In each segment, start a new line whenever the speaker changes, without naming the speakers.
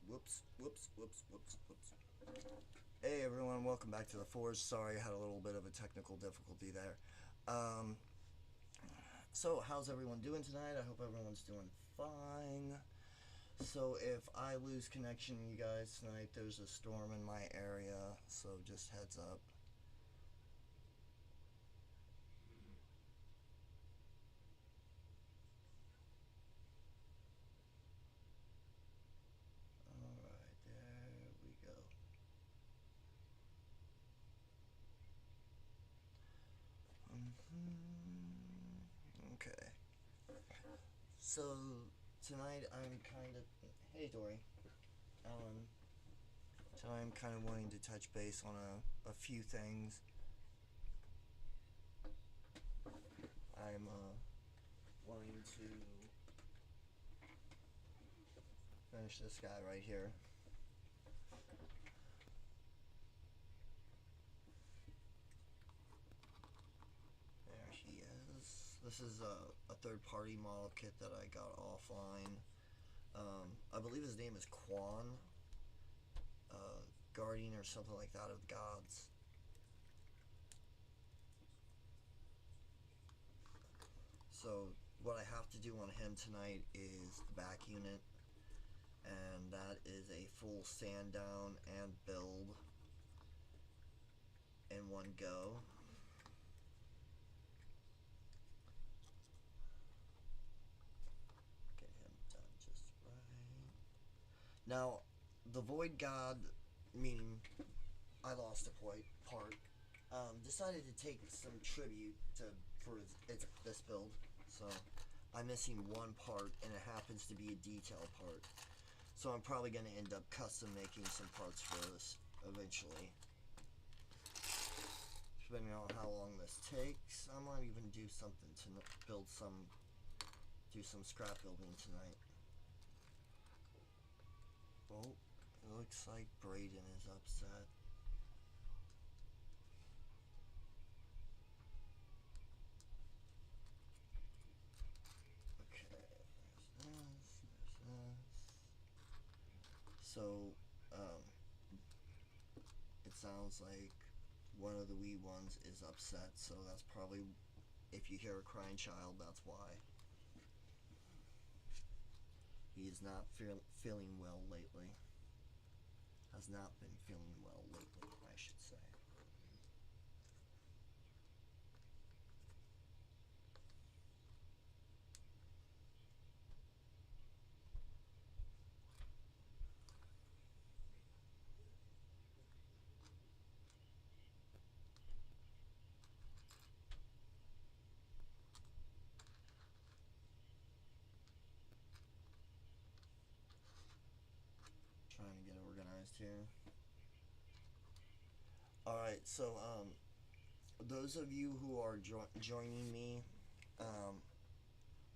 Whoops. Hey everyone, welcome back to the Forge. Sorry, I had a little bit of a technical difficulty there. Um, so, how's everyone doing tonight? I hope everyone's doing fine. So, if I lose connection, you guys, tonight there's a storm in my area, so just heads up. Alright, there we go. Okay. So, tonight I'm kind of. Hey, Dory. Um, Tonight I'm kind of wanting to touch base on a few things. I'm wanting to finish this guy right here. There he is. This is a third-party model kit that I got offline. I believe his name is Quan, Guardian or something like that of the gods. So what I have to do on him tonight is the back unit, and that is a full sand down and build in one go. Get him done just right. Now, the Void God, meaning I lost a part, decided to take some tribute for this build. So I'm missing one part, and it happens to be a detail part. So I'm probably going to end up custom making some parts for this eventually. Depending on how long this takes, I might even do something to do some scrap building tonight. Oh, it looks like Braden is upset. So, it sounds like one of the wee ones is upset, so that's probably, if you hear a crying child, that's why. He is not feeling well lately. Has not been feeling well lately, I should say. Trying to get organized here. Alright, so, those of you who are joining me,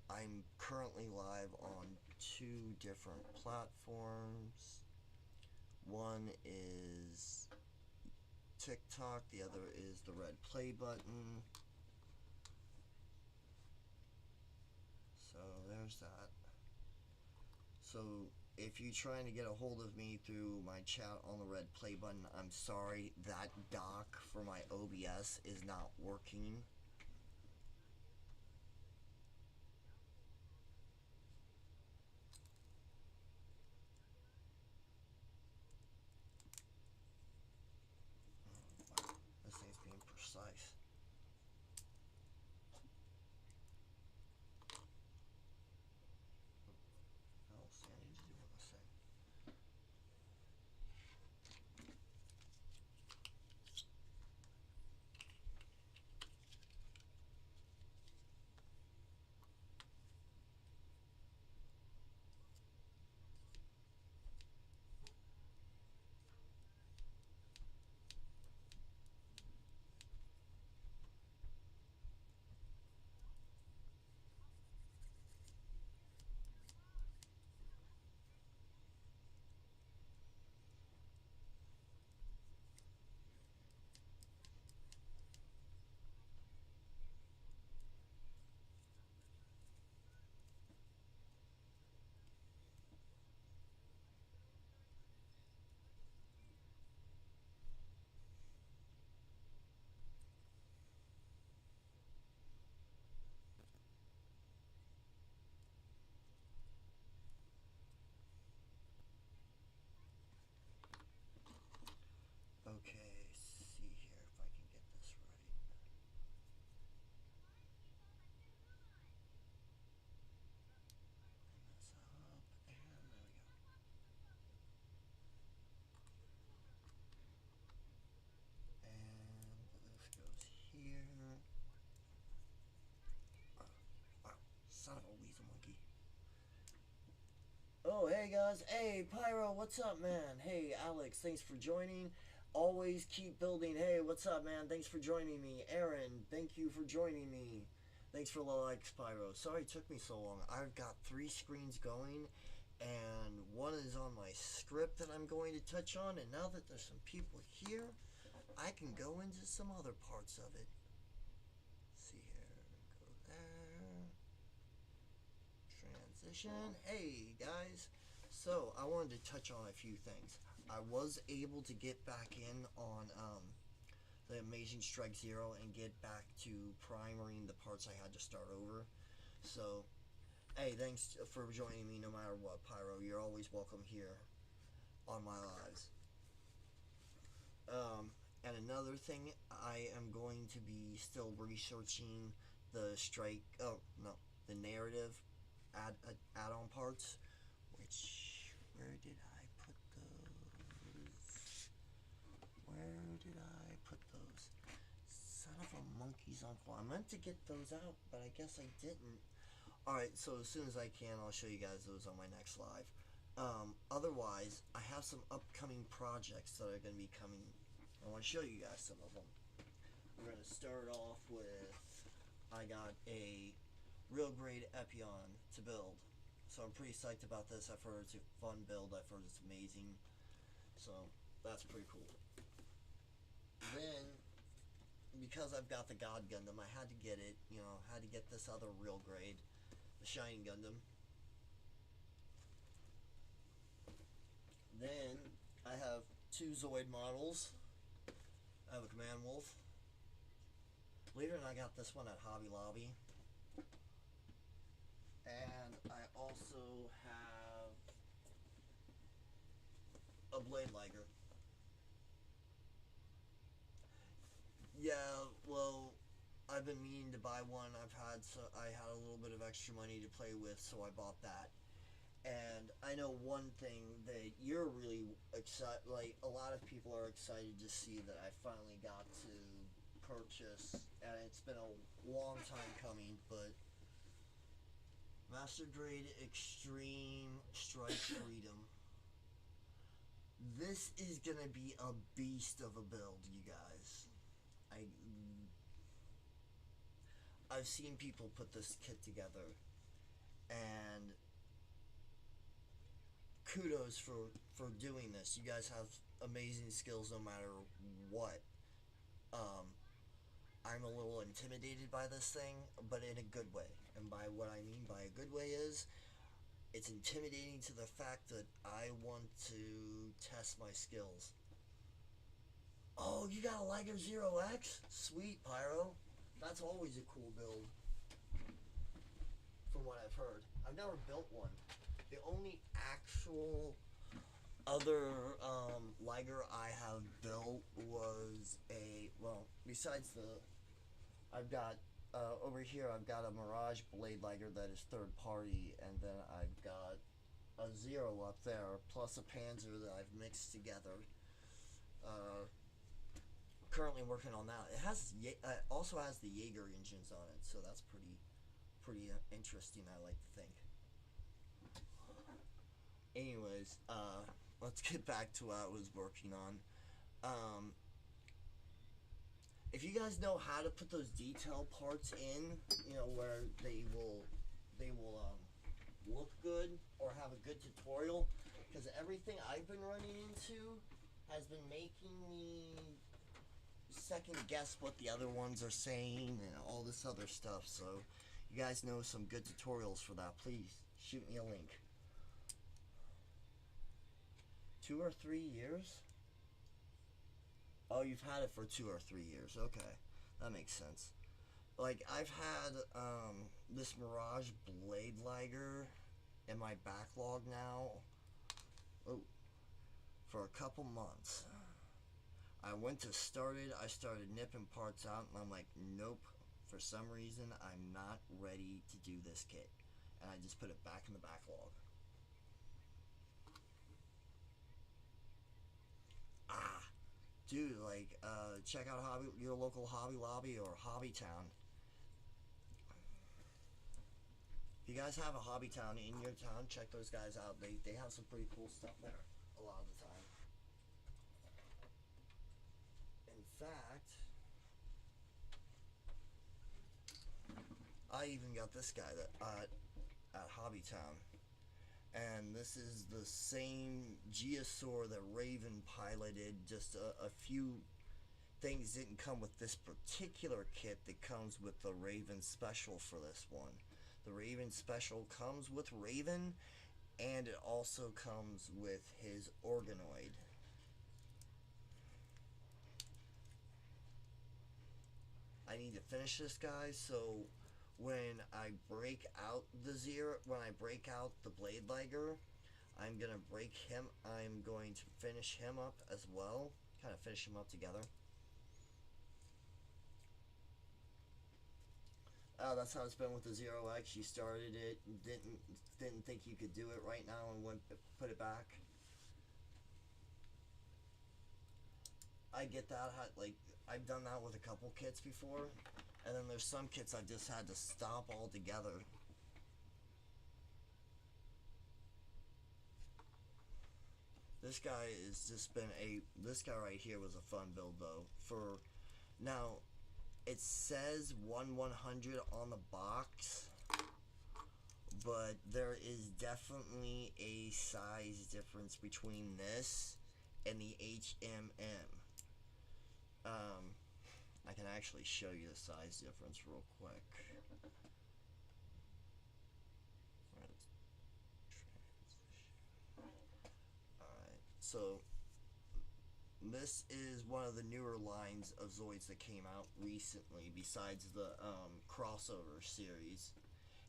I'm currently live on two different platforms. One is TikTok, the other is the red play button. So there's that. So if you're trying to get a hold of me through my chat on the red play button, I'm sorry, that dock for my OBS is not working. Oh, wow, this thing's being precise. What else do I need to do with this thing? Hey guys, hey Pyro, what's up, man? Hey Alex, thanks for joining. Always keep building. Hey, what's up, man? Thanks for joining me. Aaron, thank you for joining me. Thanks for the likes, Pyro. Sorry it took me so long. I've got 3 screens going, and one is on my script that I'm going to touch on, and now that there's some people here, I can go into some other parts of it. Let's see here, go there. Transition. Hey guys, so I wanted to touch on a few things. I was able to get back in on the Amazing Strike Zero and get back to primering the parts I had to start over. So, hey, thanks for joining me no matter what, Pyro. You're always welcome here on my lives. And another thing, I am going to be still researching the the narrative add-on parts, which, where did I put those? Son of a monkey's uncle. I meant to get those out, but I guess I didn't. Alright, so as soon as I can, I'll show you guys those on my next live. Otherwise, I have some upcoming projects that are going to be coming. I want to show you guys some of them. We're going to start off with, I got a real grade Epion to build. So I'm pretty psyched about this. I've heard it's a fun build. I've heard it's amazing. So that's pretty cool. Then, because I've got the God Gundam, I had to get it. You know, had to get this other real grade, the Shining Gundam. Then I have 2 Zoid models. I have a Command Wolf. Believe it or not, I got this one at Hobby Lobby. And I also have a Blade Liger. Yeah, well, I've been meaning to buy one. I had a little bit of extra money to play with, so I bought that. And I know one thing that you're really excited, like a lot of people are excited to see that I finally got to purchase, and it's been a long time coming, but Master Grade Extreme Strike Freedom. This is gonna be a beast of a build, you guys. I've seen people put this kit together, and kudos for doing this. You guys have amazing skills no matter what. I'm a little intimidated by this thing, but in a good way. And by what I mean by a good way is, it's intimidating to the fact that I want to test my skills. Oh, you got a Liger 0X? Sweet, Pyro. That's always a cool build, from what I've heard. I've never built one. The only actual other Liger I have built was besides I've got, over here I've got a Mirage Blade Liger that is third party, and then I've got a Zero up there, plus a Panzer that I've mixed together. Currently working on that. It also has the Jaeger engines on it, so that's pretty interesting, I like to think. Anyways, let's get back to what I was working on. If you guys know how to put those detail parts in, you know, where they will look good or have a good tutorial, because everything I've been running into has been making me second guess what the other ones are saying and all this other stuff. So you guys know some good tutorials for that, please shoot me a link. 2 or 3 years? Oh, you've had it for 2 or 3 years. Okay, that makes sense. Like, I've had this Mirage Blade Liger in my backlog now for a couple months. I went to start it, I started nipping parts out, and I'm like, nope, for some reason I'm not ready to do this kit, and I just put it back in the backlog. Dude, like, check out your local Hobby Lobby or Hobby Town. If you guys have a hobby town in your town, check those guys out. They have some pretty cool stuff there a lot of the time. In fact, I even got this guy that at Hobby Town, and this is the same Geosaur that Raven piloted. Just a few things didn't come with this particular kit that comes with the Raven Special for this one. The Raven Special comes with Raven, and it also comes with his organoid. I need to finish this guy, so when I break out the Blade Liger, I'm going to finish him up as well. Kind of finish him up together. That's how it's been with the Zero X. You started it, didn't think you could do it right now, and put it back. I get that. Like, I've done that with a couple kits before, and then there's some kits I just had to stop altogether. This guy this guy right here was a fun build though. Now, it says 1/100 on the box, but there is definitely a size difference between this and the HMM. I can actually show you the size difference real quick. Alright, so this is one of the newer lines of Zoids that came out recently, besides the crossover series.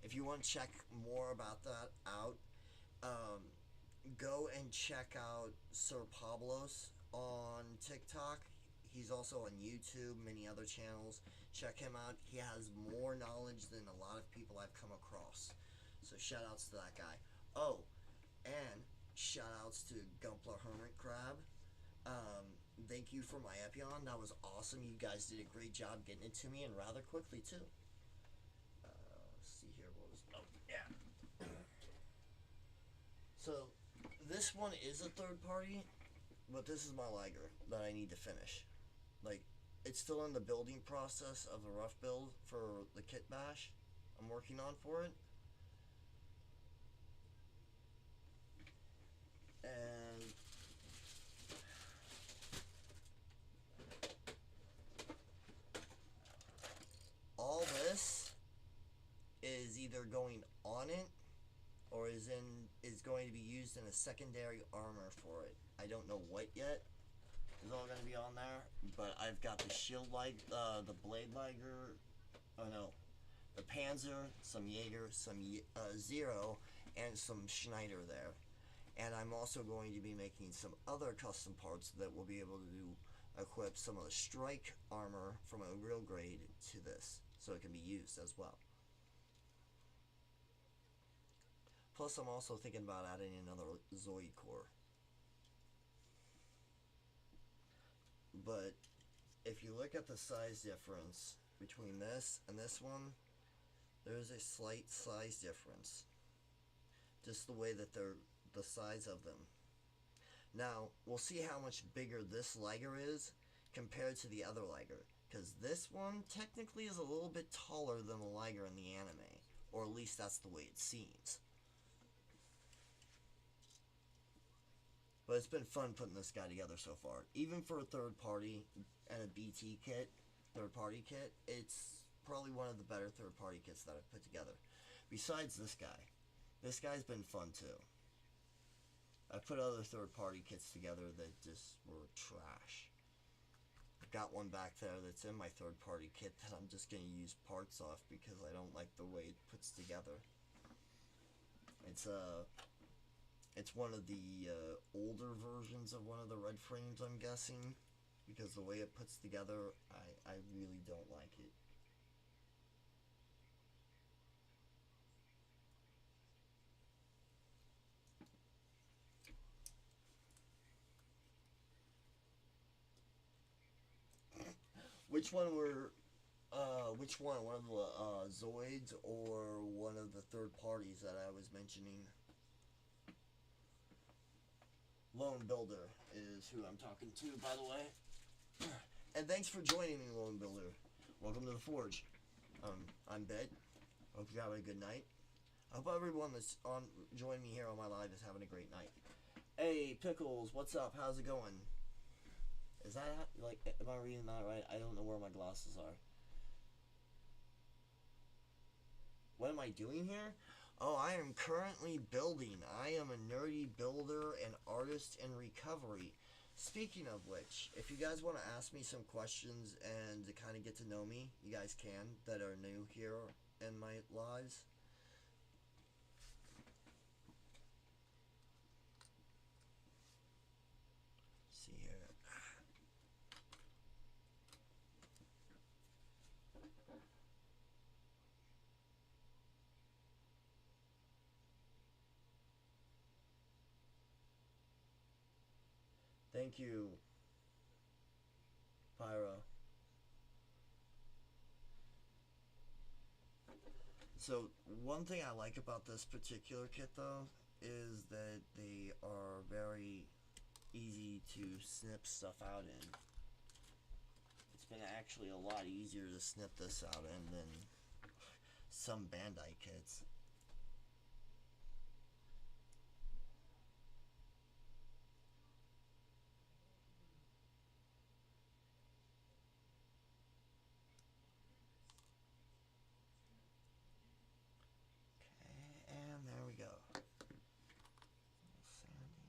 If you want to check more about that out, go and check out Sir Pablos on TikTok. He's also on YouTube, many other channels. Check him out. He has more knowledge than a lot of people I've come across. So shout outs to that guy. Oh, and shout outs to Gumpler Hermit Crab. Thank you for my Epion. That was awesome. You guys did a great job getting it to me, and rather quickly too. Let's see here. Oh, yeah. So, this one is a third party, but this is my Liger that I need to finish. Like, it's still in the building process of the rough build for the kit bash I'm working on for it. And all this is either going on it or is going to be used in a secondary armor for it. I don't know what yet is all going to be on there, but I've got the shield the Blade Liger, the Panzer, some Jaeger, some Zero, and some Schneider there. And I'm also going to be making some other custom parts that will be able to equip some of the strike armor from a real grade to this, so it can be used as well. Plus, I'm also thinking about adding another Zoid core. But if you look at the size difference between this and this one, there's a slight size difference. Just the way that they're the size of them. Now, we'll see how much bigger this Liger is compared to the other Liger, because this one technically is a little bit taller than the Liger in the anime, or at least that's the way it seems. But it's been fun putting this guy together so far. Even for a third party and a BT kit, third party kit, it's probably one of the better third party kits that I've put together. Besides this guy. This guy's been fun too. I put other third party kits together that just were trash. I've got one back there that's in my third party kit that I'm just going to use parts off because I don't like the way it puts together. It's one of the older versions of one of the red frames, I'm guessing, because the way it puts together, I really don't like it. Which one Which one? One of the Zoids or one of the third parties that I was mentioning? Lone Builder is who I'm talking to, by the way. And thanks for joining me, Lone Builder. Welcome to the Forge. I'm Bit. Hope you have a good night. I hope everyone that's on joining me here on my live is having a great night. Hey, Pickles, what's up? How's it going? Is that, like, am I reading that right? I don't know where my glasses are. What am I doing here? Oh, I am currently building. I am a nerdy builder and artist in recovery. Speaking of which, if you guys want to ask me some questions and to kind of get to know me, you guys can, that are new here in my lives. Let's see here. Thank you, Pyro. So one thing I like about this particular kit though is that they are very easy to snip stuff out in. It's been actually a lot easier to snip this out in than some Bandai kits. Okay, and there we go. Sanding.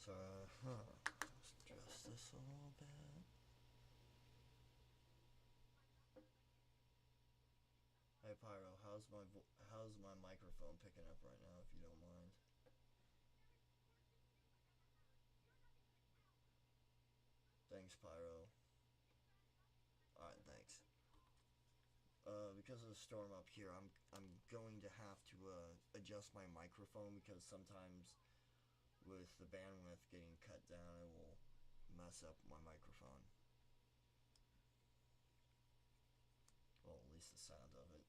So, let's adjust this a little bit. Hey Pyro, how's my microphone picking up right now? If you don't mind. Thanks, Pyro. All right, thanks. Because of the storm up here, I'm going to have to adjust my microphone because sometimes with the bandwidth getting cut down, it will mess up my microphone. Well, at least the sound of it.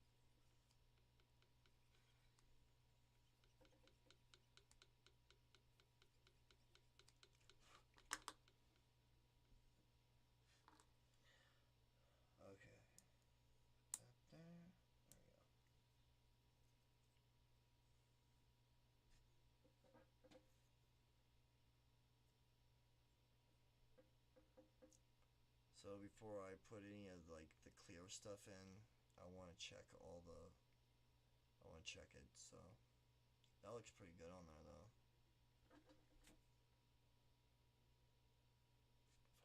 Okay. That there. There we go. So before I put any of like the clear stuff in, I want to check all the. I want to check it. So that looks pretty good on there though.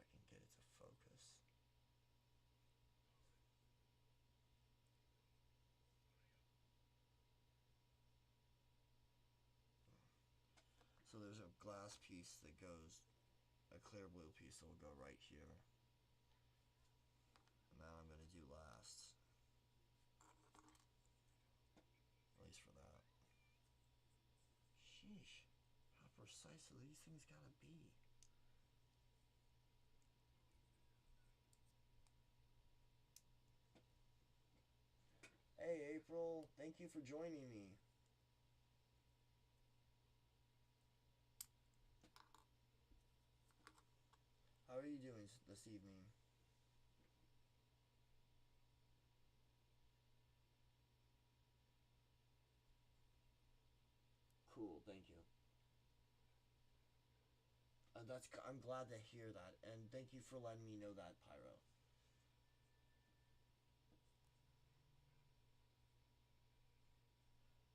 If I can get it to focus. So there's a glass piece that goes, a clear blue piece that will go right here. And now I'm going to do last. At least for that. Sheesh. How precise are these things gotta be? Hey April, thank you for joining me. How are you doing this evening? Cool, thank you. I'm glad to hear that, and thank you for letting me know that, Pyro.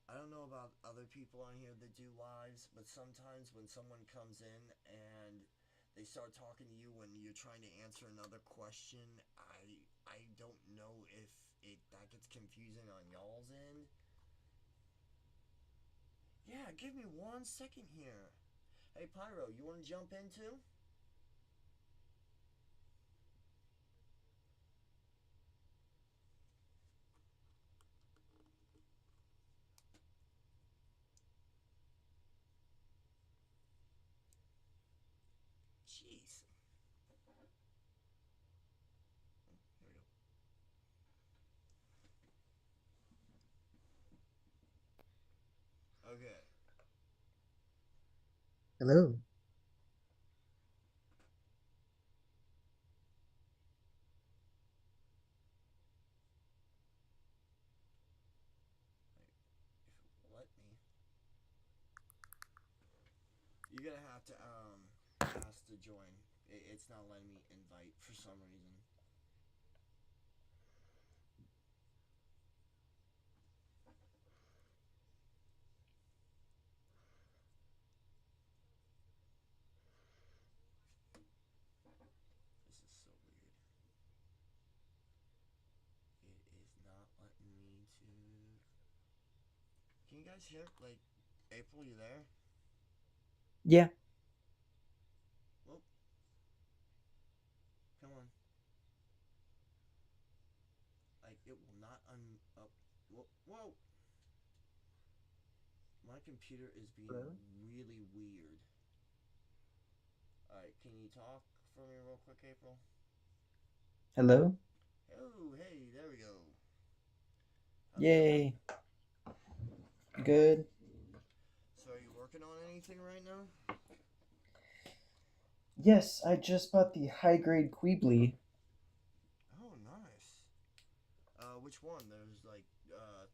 I don't know about other people on here that do lives, but sometimes when someone comes in and they start talking to you when you're trying to answer another question. I don't know if it that gets confusing on y'all's end. Yeah, give me 1 second here. Hey Pyro, you want to jump into? Jeez. Here we go. Okay.
Hello.
If it will let me, you're gonna have to ask to join. It's not letting me invite for some reason. This is so weird. It is not letting me to. Can you guys hear? Like, April, you there?
Yeah.
Well, come on. Like, it will not up. Whoa, whoa! My computer is being
Hello.
really weird. Alright, can you talk for me real quick, April?
Hello.
Oh, hey, there we go. How's it going?
Yay. Good.
So, are you working on anything right now?
Yes, I just bought the high grade Queebly.
Oh, nice. Which one? There's like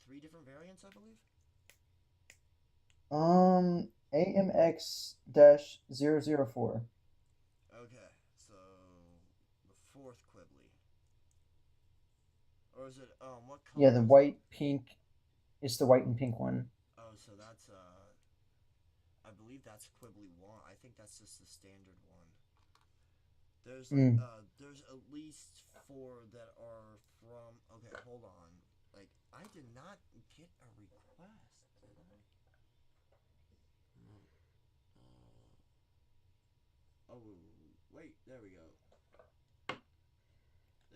three different variants, I believe.
AMX dash 004.
Okay, so the fourth Quibbly, or is it? What
Yeah,
color
the
is it?
white pink. It's the white and pink one.
Oh, so that's I believe that's Quibbly one. I think that's just the standard one.
Mm.
There's at least four that are from. Okay, hold on. Like, I did not get a request, did I? No. Oh, wait. There we go.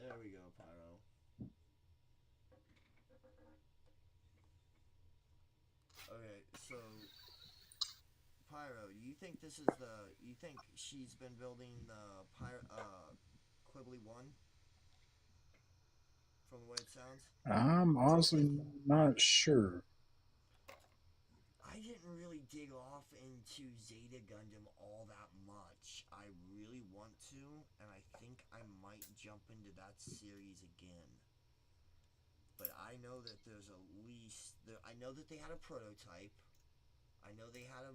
There we go, Pyro. Okay, so Pyro, you think this is the? You think she's been building the Quibbly one from the way it sounds?
I'm honestly not sure.
I didn't really dig off into Zeta Gundam all that much. I really want to, and I think I might jump into that series again. But I know that there's at least I know that they had a prototype. I know they had a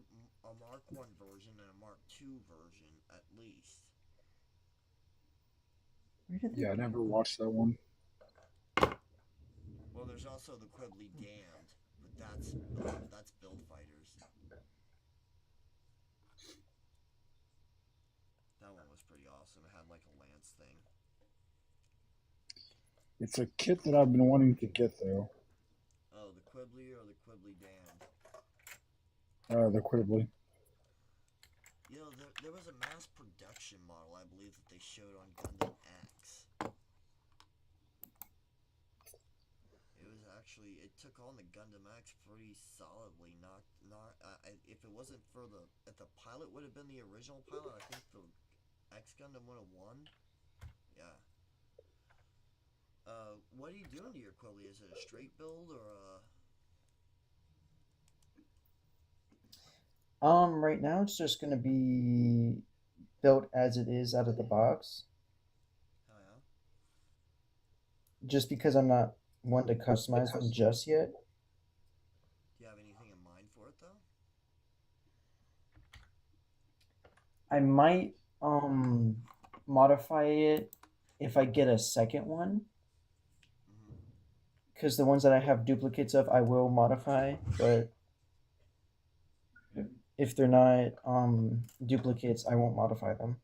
Mark One version and a Mark Two version at least.
Where did they
Yeah, I never
go?
watched that one.
Well, there's also the Quibbly Damned, but that's Build Fighters. That one was pretty awesome. It had like a lance thing.
It's a kit that I've been wanting to get though.
Oh, the Quibbly or the Quibbly Damned.
The Quibbly.
You know, there was a mass production model, I believe, that they showed on Gundam X. It was actually it took on the Gundam X pretty solidly. Not if it wasn't for the if the pilot would have been the original pilot, I think the X Gundam would have won. Yeah. What are you doing to your Quibbly? Is it a straight build or a?
Right now it's just gonna be built as it is out of the box.
Hell yeah.
Just because I'm not one to customize them just yet.
Do you have anything in mind for it though?
I might modify it if I get a second one.
Mm-hmm.
Because the ones that I have duplicates of, I will modify. But if they're not duplicates, I won't modify them.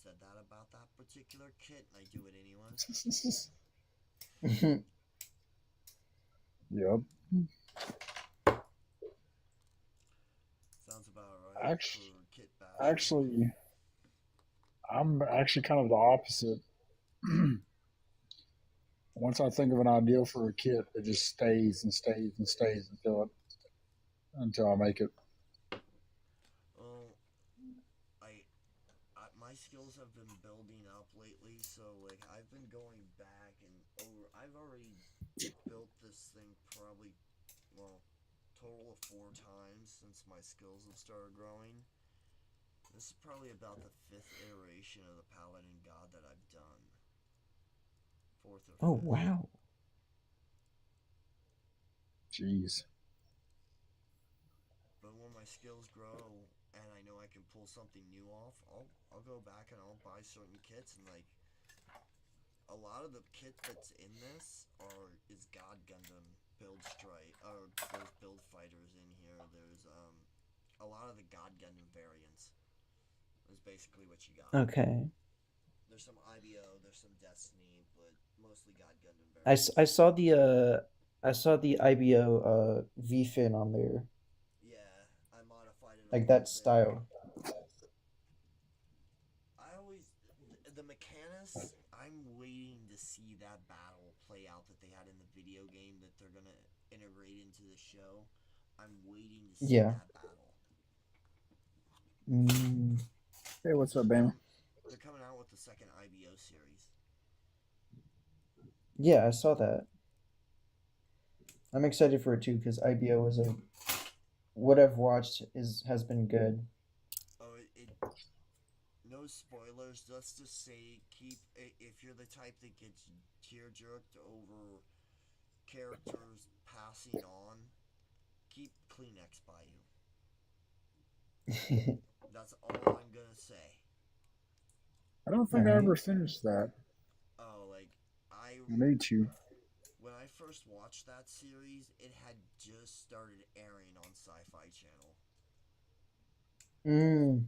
said that about that particular kit, and I do it anyway.
Yep.
Sounds about right
Actually,
for kit bashing.
actually, I'm actually kind of the opposite. Once I think of an idea for a kit, it just stays and stays and stays until I make it.
Well, my skills have been building up lately, so like I've been going back and over. I've already built this thing probably, well, total of 4 times since my skills have started growing. This is probably about the 5th iteration of the Paladin God that I've done. 4th or
Oh
5th.
wow.
Jeez.
But when my skills grow and I know I can pull something new off, I'll go back and I'll buy certain kits, and like a lot of the kit that's in this is God Gundam build strike, or there's build fighters in here. There's a lot of the God Gundam variants is basically what you got.
Okay.
There's some IBO, there's some Destiny, but mostly God Gundam variants.
I saw the IBO V fin on there,
Yeah, I modified it a
like
little
that
bit.
style.
I always the Mechanus. I'm waiting to see that battle play out that they had in the video game that they're gonna integrate into the show. I'm waiting to see
Yeah.
that battle.
Mm,
Hey, what's up, Bama?
They're coming out with the second IBO series.
yeah, I saw that. I'm excited for it too because IBO is a what I've watched has been good.
Oh, no spoilers. Let's just say if you're the type that gets tear jerked over characters passing on, keep Kleenex by you. That's all I'm gonna say.
I don't think I
Alright.
ever finished that.
Oh, like I
I need to.
when I first watched that series, it had just started airing on Sci-Fi Channel.
Mm.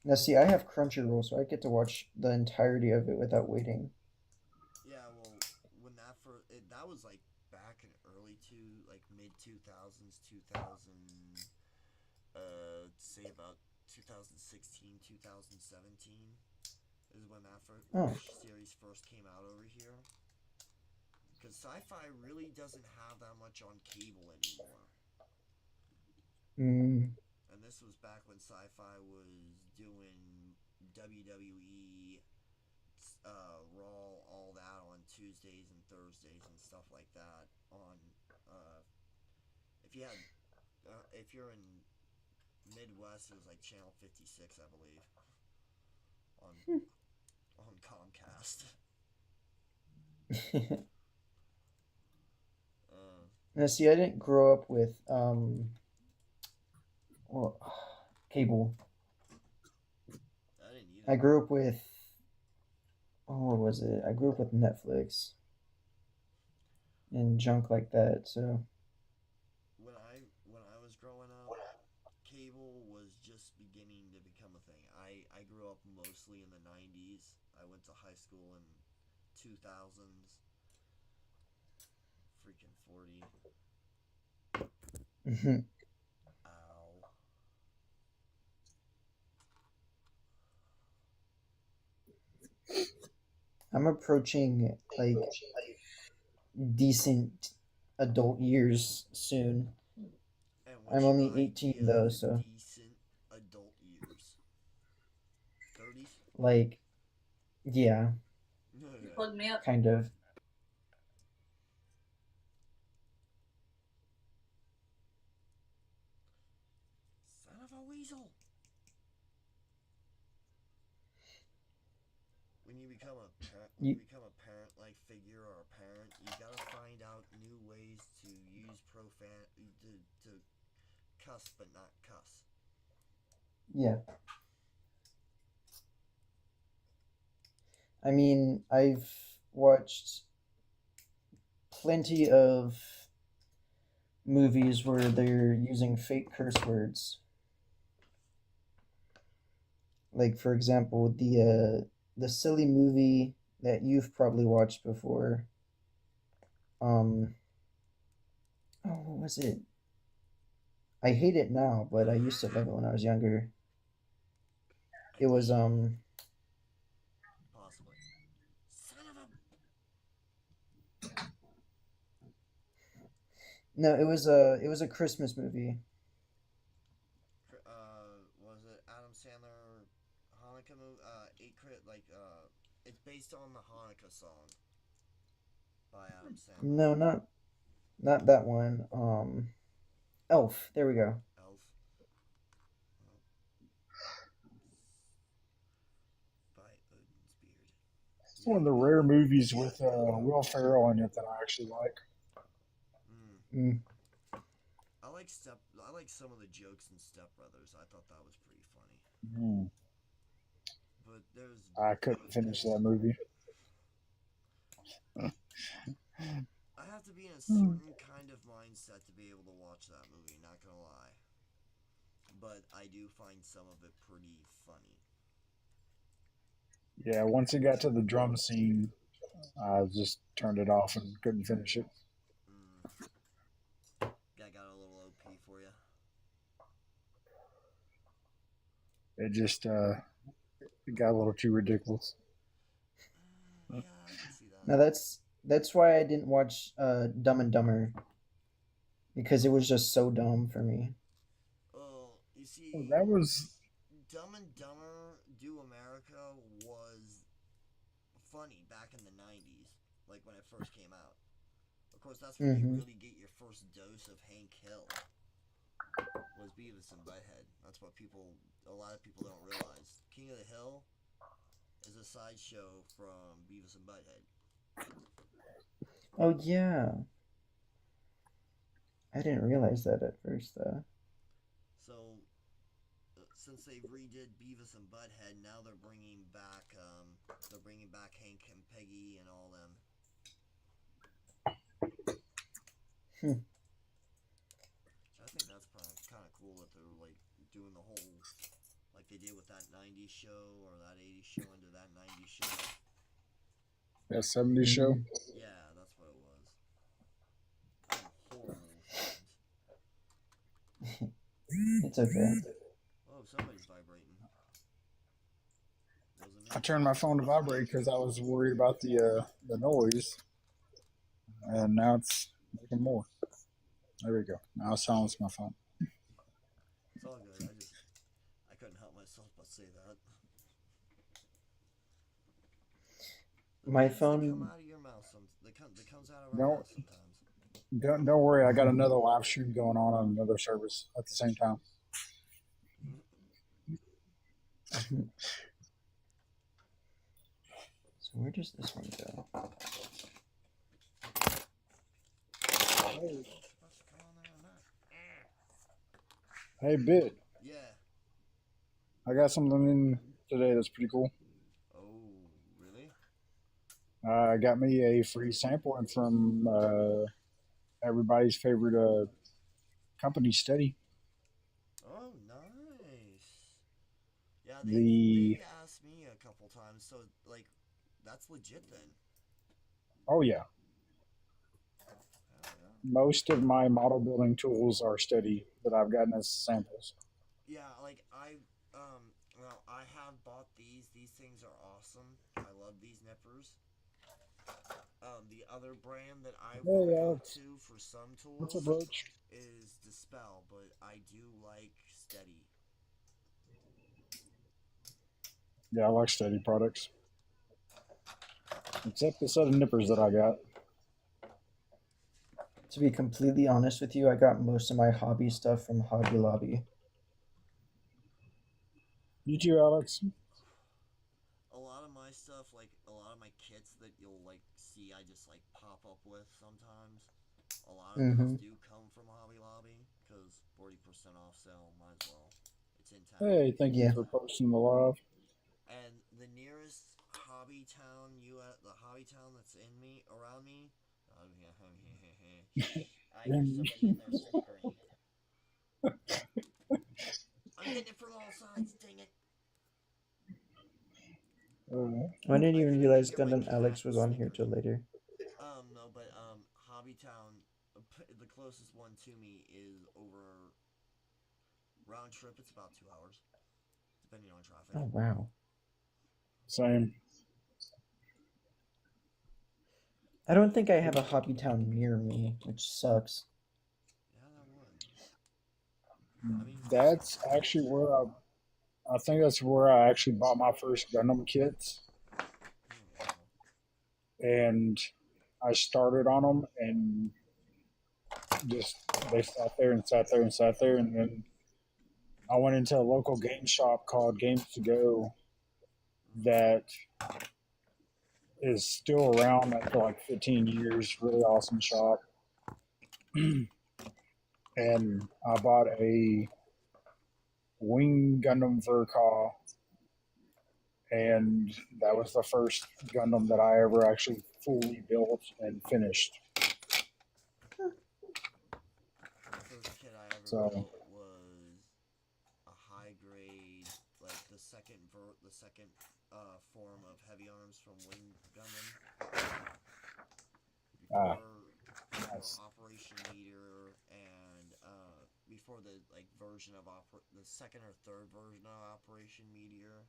Now see, I have Crunchyroll, so I get to watch the entirety of it without waiting.
Yeah, well, when that was like back in mid 2000s, 2000, say about 2016, 2017 is when that
Oh.
series first came out over here. Because Sci-Fi really doesn't have that much on cable anymore.
Mm.
And this was back when Sci-Fi was doing WWE, Raw, all that on Tuesdays and Thursdays and stuff like that. If you're in Midwest, it was like Channel 56, I believe, on Comcast.
Now see, I didn't grow up with well, cable.
I didn't either.
I grew up with what was it? I grew up with Netflix and junk like that. So
When I was growing up, cable was just beginning to become a thing. I grew up mostly in the 90s. I went to high school in 2000s. Freaking 40. Ow.
I'm approaching like decent adult years soon.
And
I'm
what's
only
your
18
idea
though,
of
so
decent adult years? 30s?
like yeah,
Plug me up.
kind of.
Son of a weasel. When you become a parent-like figure or a parent, you gotta find out new ways to use to cuss but not cuss.
Yeah. I mean, I've watched plenty of movies where they're using fake curse words. Like for example, the silly movie that you've probably watched before. Um, oh, what was it? I hate it now, but I used to love it when I was younger. It was
Indeed, possibly. Son of a.
no, it was a Christmas movie.
Was it Adam Sandler Hanukkah movie? It's based on the Hanukkah song by Adam Sandler.
No, not that one. Elf. There we go.
Elf. By Odin's Beard.
It's one
Yeah.
of the rare movies with Will Ferrell in it that I actually like.
Mm.
Mm.
I like some of the jokes in Step Brothers. I thought that was pretty funny.
Mm.
But there's.
I couldn't finish that movie.
I have to be in a certain kind of mindset to be able to watch that movie. Not gonna lie. But I do find some of it pretty funny.
Yeah, once it got to the drum scene, I just turned it off and couldn't finish it.
Mm. I got a little OP for you.
It just it got a little too ridiculous.
Yeah, I can see that.
Now that's why I didn't watch Dumb and Dumber because it was just so dumb for me.
Oh, you see,
Oh, that was
Dumb and Dumber Do America was funny back in the 90s, like when it first came out. Of course, that's when you
Mm-hmm.
really get your first dose of Hank Hill, was Beavis and Butthead. That's what a lot of people don't realize. King of the Hill is a sideshow from Beavis and Butthead.
Oh yeah, I didn't realize that at first though.
So, since they've redid Beavis and Butthead, now they're bringing back Hank and Peggy and all them.
Hmm.
I think that's kind of cool that they're like doing the whole like they did with that '90s show or that '80s show into that '90s show.
that 70s show.
Yeah, that's what it was. I'm horrible with names.
It's okay.
Oh, somebody's vibrating. Wasn't me.
I turned my phone to vibrate because I was worried about the noise, and now it's making more. There we go. Now I silenced my phone.
It's all good. I couldn't help myself but say that. The
My
things that come
phone.
out of your mouth, that comes out of our
Don't
mouth sometimes.
don't worry. I got another live stream going on another service at the same time.
So where does this one go?
Hey, Bit.
Yeah.
I got something in today that's pretty cool.
Oh, really?
I got me a free sample and from everybody's favorite company, Steady.
Oh, nice. Yeah,
The
they asked me a couple times, so like that's legit then.
Oh yeah,
Hell yeah.
most of my model building tools are Steady that I've gotten as samples.
Yeah, like well, I have bought these. These things are awesome. I love these nippers. The other brand that I will
Hey,
go
Alex.
to for some
What's up,
tools
Roach?
is Dispel, but I do like Steady.
Yeah, I like Steady products. Except the set of nippers that I got.
To be completely honest with you, I got most of my hobby stuff from Hobby Lobby.
You too, Alex.
A lot of my stuff, like a lot of my kits that you'll like see, I just like pop up with sometimes. A lot of those do come from Hobby Lobby because 40% off sale. Might as well. It's in town.
Hey, thank you
Yeah.
for posting the live.
And the nearest hobby town, the hobby town that's around me. I hear somebody in there snickering. I'm getting it from all sides. Dang it!
I didn't even
I
realize
get my
Gundam
cat
Alex was on here
super.
till later.
No, but Hobbytown, the closest one to me is over round trip. It's about 2 hours, depending on traffic.
Oh wow.
Same.
I don't think I have a Hobbytown near me, which sucks.
Yeah, that would. I mean,
That's actually where I think that's where I actually bought my first Gundam kits,
oh, wow.
and I started on them, and just they sat there and sat there and sat there, and then I went into a local game shop called Games to Go that is still around after like 15 years. Really awesome shop, and I bought a Wing Gundam Verka, and that was the first Gundam that I ever actually fully built and finished.
The first kit I ever
So,
built was a high grade, like the second form of heavy arms from Wing Gundam.
ah,
Before
nice.
Operation Meteor and before the version of the second or third version of Operation Meteor.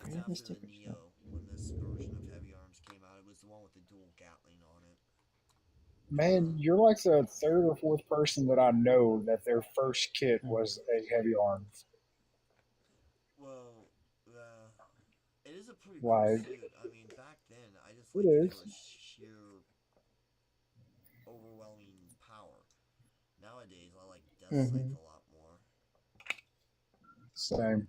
It's
Where did this
after the
sticker go?
Neo when this version of heavy arms came out. It was the one with the dual Gatling on it.
Man, you're like the third or fourth person that I know that their first kit was a heavy arms.
Well, it is a pretty cool
Like,
suit. I mean, back then, I just
it
liked it
is.
for sheer overwhelming power. Nowadays, I like Death Sights a lot more.
Same.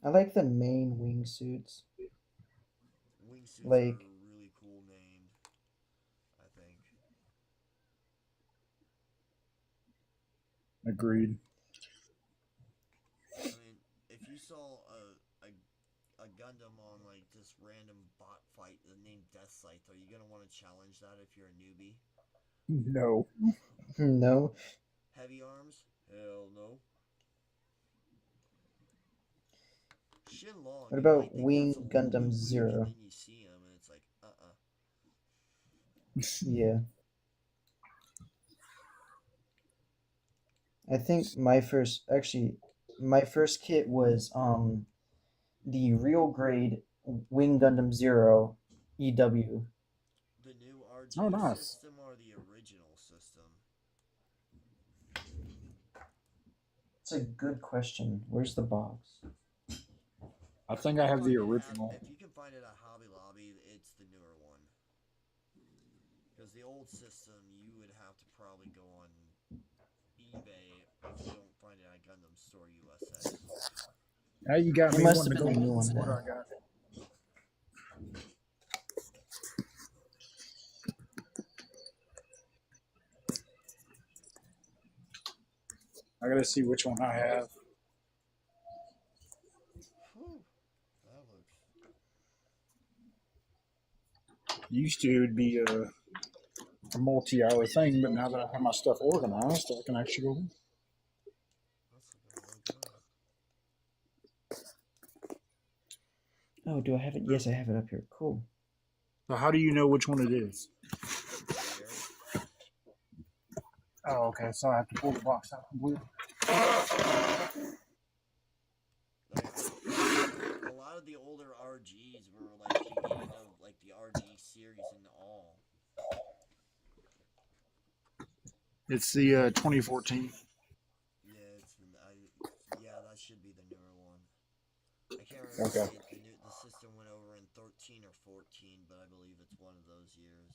I like the main wingsuits.
Wingsuits
Like,
are really cool named, I think.
Agreed.
I mean, if you saw a Gundam on this random bot fight named Death Sight, are you gonna want to challenge that if you're a newbie?
No.
no.
Heavy arms? Hell no. Shinlong,
What
you
about
might think
Wing
that's a little
Gundam
bit weak, and
Zero?
then you see him, and it's like,
Yeah. I think my first kit was the real grade Wing Gundam Zero EW.
The new
Oh,
RG
nice.
system or the original system?
It's a good question. Where's the box?
I think I have the original.
If you can find it at Hobby Lobby, it's the newer one. Because the old system, you would have to probably go on eBay if you don't find it at Gundam Store USA.
Now you got
It
me
must
wanting to
have
go
been the new
look and
one
see what
then.
I got. I gotta see which one I have.
Whew, that looks...
Used to it'd be a multi-hour thing, but now that I have my stuff organized, I can actually go.
That's looking really good.
Oh, do I have it? Yes, I have it up here. Cool.
So how do you know which one it is? Oh, okay. So I have to pull the box out completely.
A lot of the older RGs were beginning of the RG series in all.
It's the 2014.
Yeah, yeah, that should be the newer one. I can't remember
Okay.
if the system went over in 13 or 14, but I believe it's one of those years.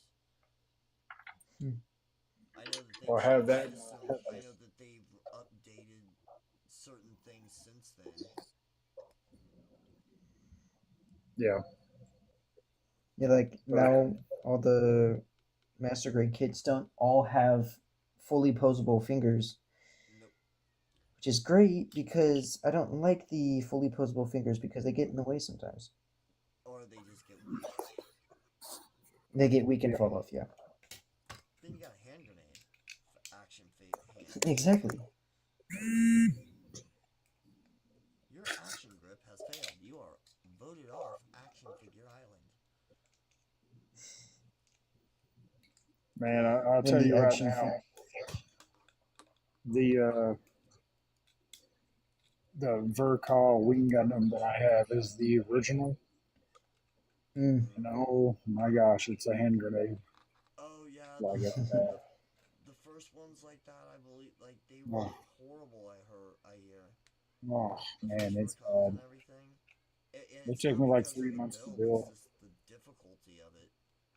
I know that
Well, I have that.
I know that they've updated certain things since then.
Yeah.
Yeah, now all the master grade kits don't all have fully posable fingers.
Nope.
Which is great because I don't like the fully posable fingers because they get in the way sometimes.
Or they just get weak.
They get weak and fall off, yeah.
Then you got a hand grenade. Action fate hand.
Exactly.
Your action
Man, I'll
in
tell
the
you right
action
now,
film.
the the Vercall wing Gundam that I have is the original,
Mm.
Mm.
and oh my gosh, it's a hand grenade.
Oh yeah,
Like it,
the the first ones like that, I believe, like they
oh,
were horrible. I hear
oh
the
man,
first
it's
Vercons
bad.
and everything. And
It
it's
took
not
me like
because
three
of the
months to
build; it's
build.
just the difficulty of it.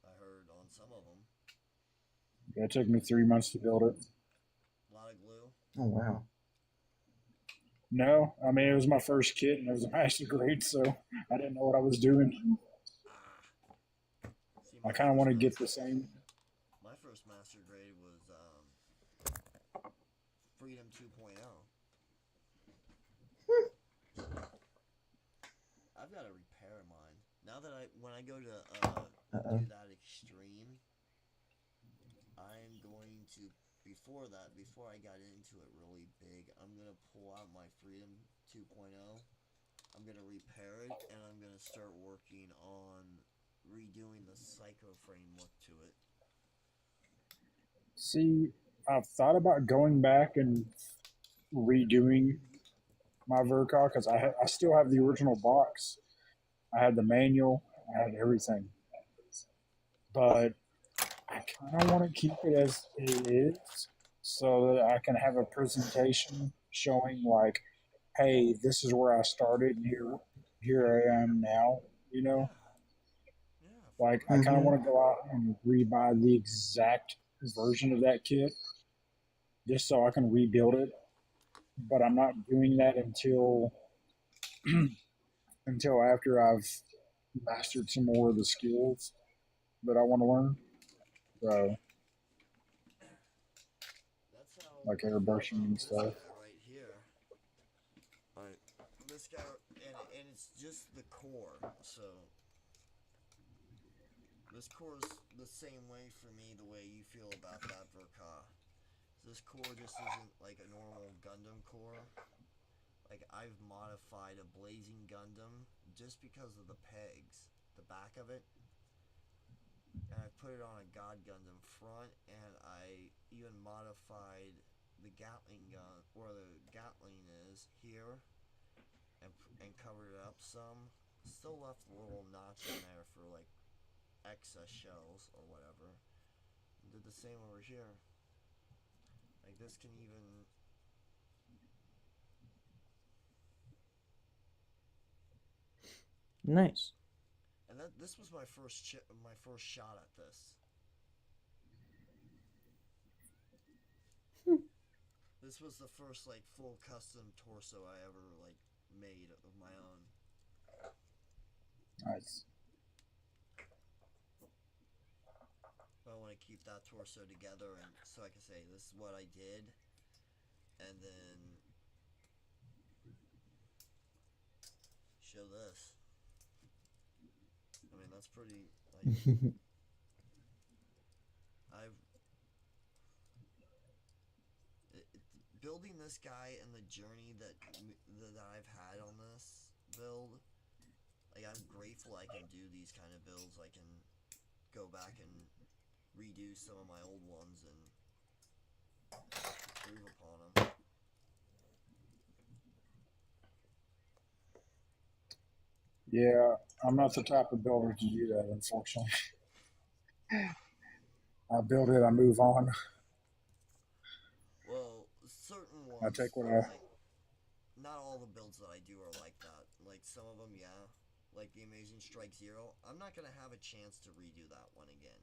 I heard on some of them,
It took me 3 months to build it.
a lot of glue.
Oh wow.
No, I mean it was my first kit and it was a master grade, so I didn't know what I was doing.
Ah, see,
I kind of want to get the same.
my first master grade was Freedom 2.0. I've got to repair mine now that when I go to
Uh-oh.
do that extreme, I'm going to before I got into it really big, I'm gonna pull out my Freedom 2.0. I'm gonna repair it and I'm gonna start working on redoing the Psycho frame look to it.
See, I've thought about going back and redoing my Vercall because I still have the original box. I had the manual, I had everything, but I kind of want to keep it as it is so that I can have a presentation showing like, hey, this is where I started, and here I am now. You know,
Yeah, yeah, of
like I
course.
kind of
Mm-hmm.
want to go out and rebuy the exact version of that kit just so I can rebuild it. But I'm not doing that until after I've mastered some more of the skills that I want to learn. So like airbrushing and
This
stuff.
guy right here. Alright, this guy and it's just the core. So this core is the same way for me the way you feel about that Verka. This core just isn't like a normal Gundam core. Like I've modified a Blazing Gundam just because of the pegs, the back of it, and I put it on a God Gundam front, and I even modified the Gatling gun where the Gatling is here, and covered it up some. Still left a little notch in there for like excess shells or whatever. And did the same over here. Like this can even
Nice.
and that this was my first shot at this.
Hmm.
This was the first like full custom torso I ever like made of my own.
Nice.
I want to keep that torso together, and so I can say this is what I did, and then show this. I mean that's pretty like I've building this guy and the journey that I've had on this build. Like I'm grateful I can do these kind of builds. I can go back and redo some of my old ones and improve upon them.
Yeah, I'm not the type of builder to do that, unfortunately. I build it, I move on.
Well, certain
I
ones
take what I.
like not all the builds that I do are like that. Like some of them, yeah. Like the Amazing Strike Zero, I'm not gonna have a chance to redo that one again.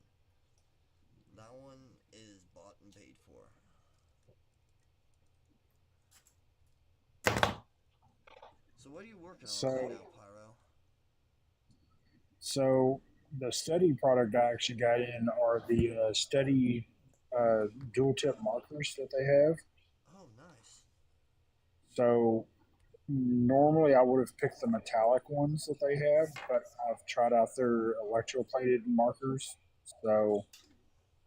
That one is bought and paid for. So what are you working on right
So,
now, Pyro?
so the steady product I actually got in are the steady dual tip markers that they have.
Oh, nice.
So normally I would have picked the metallic ones that they have, but I've tried out their electroplated markers. So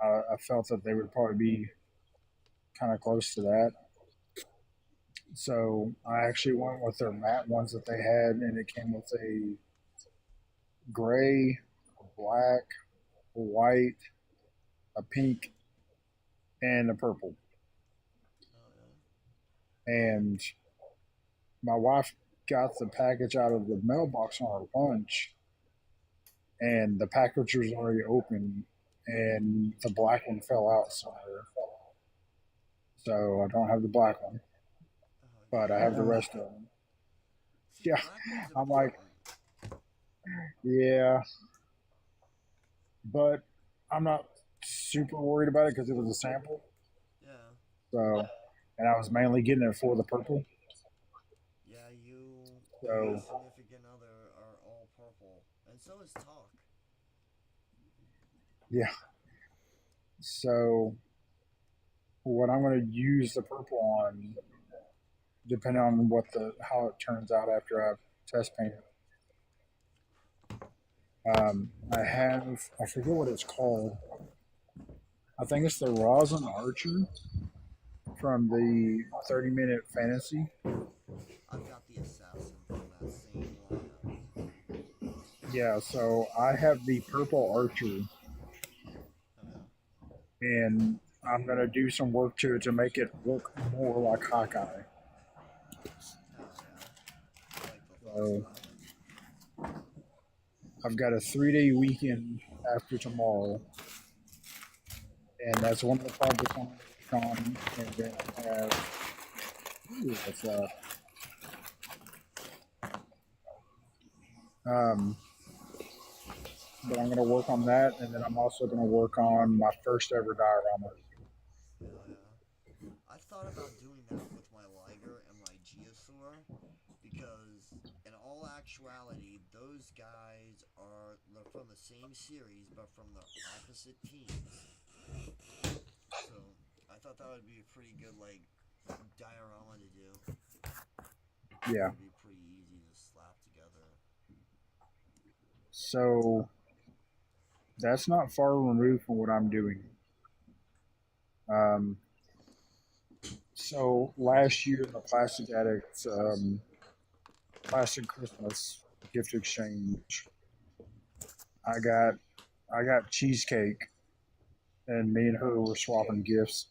I felt that they would probably be kind of close to that. So I actually went with their matte ones that they had, and it came with a gray, black, white, a pink, and a purple.
Oh
And my wife got the package out of the mailbox on her lunch, and the package was already open, and the black one fell out somewhere. So I don't have the black one,
yeah. Oh
but I have the
yeah.
Oh,
rest of them.
See,
Yeah,
black one's
I'm like,
important.
yeah, but I'm not super worried about it because it was a sample.
Yeah.
So, and I was mainly getting it for the purple.
Yeah, you and my
So,
significant other are all purple, and so is Talk.
yeah. So, what I'm going to use the purple on, depending on what the how it turns out after I test paint it. I forget what it's called. I think it's the Rosin Archer from the 30-minute fantasy.
I've got the assassin from that same lineup.
Yeah, so I have the purple Archer,
Oh yeah.
and I'm gonna do some work to it to make it look more like Hawkeye.
Hell yeah. I like the thoughts of
So
that.
I've got a 3-day weekend after tomorrow, and that's one of the projects I'm working on. And then I have what's that? Um, but I'm gonna work on that, and then I'm also gonna work on my first ever diorama.
Hell yeah. I thought about doing that with my Liger and my Geosaur because, in all actuality, those guys are they're from the same series but from the opposite teams. So I thought that would be a pretty good diorama to do.
Yeah.
It'd be pretty easy to slap together.
So that's not far removed from what I'm doing. Um, so last year, the Plastic Addicts Plastic Christmas gift exchange, I got I got cheesecake, and me and her were swapping gifts,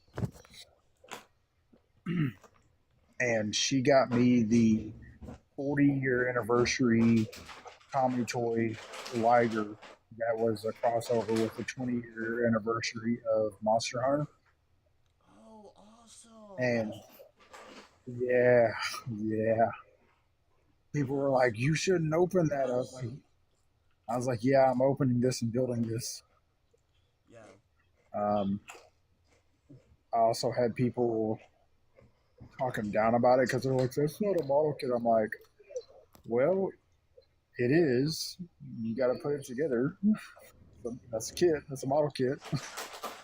and she got me the 40-year anniversary Tommy Toy Liger that was a crossover with the 20-year anniversary of Monster Hunter.
Oh, awesome!
And yeah, yeah. People were like, "You shouldn't open that." I was like, "Yeah, I'm opening this and building this."
Yeah.
Um, I also had people talking down about it because they're like, "That's not a model kit." I'm like, "Well, it is. You got to put it together. That's a kit. That's a model kit.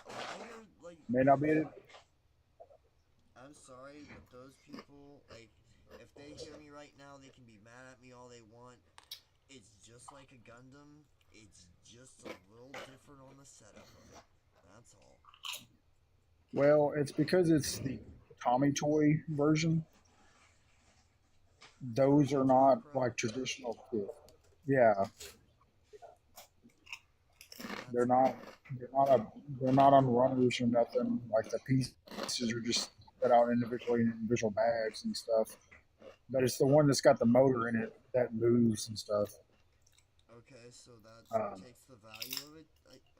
Yeah, I hear
May not be it."
I'm sorry, but those people if they hear me right now, they can be mad at me all they want. It's just like a Gundam. It's just a little different on the setup of it. That's all.
Well, it's because it's the Tommy Toy version. Those are
The
not
Velcro.
like traditional kits. Yeah,
That's
they're not.
cool.
They're not a. They're not on runners or nothing. Like the pieces are just put out individually in individual bags and stuff. But it's the one that's got the motor in it that moves and stuff.
Okay, so that
Um,
takes the value of it.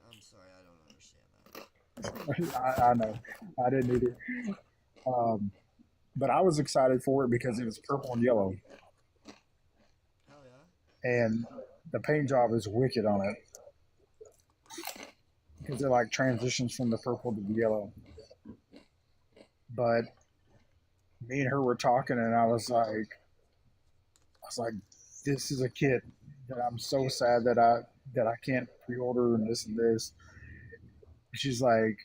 I'm sorry, I don't understand that.
I know. I didn't either. Um, but I was excited for it because it was purple and yellow,
Hell yeah.
and the paint job is wicked on it because it like transitions from the purple to the yellow. But me and her were talking, and I was like, this is a kit that I'm so sad that I can't pre-order and this and this. She's like,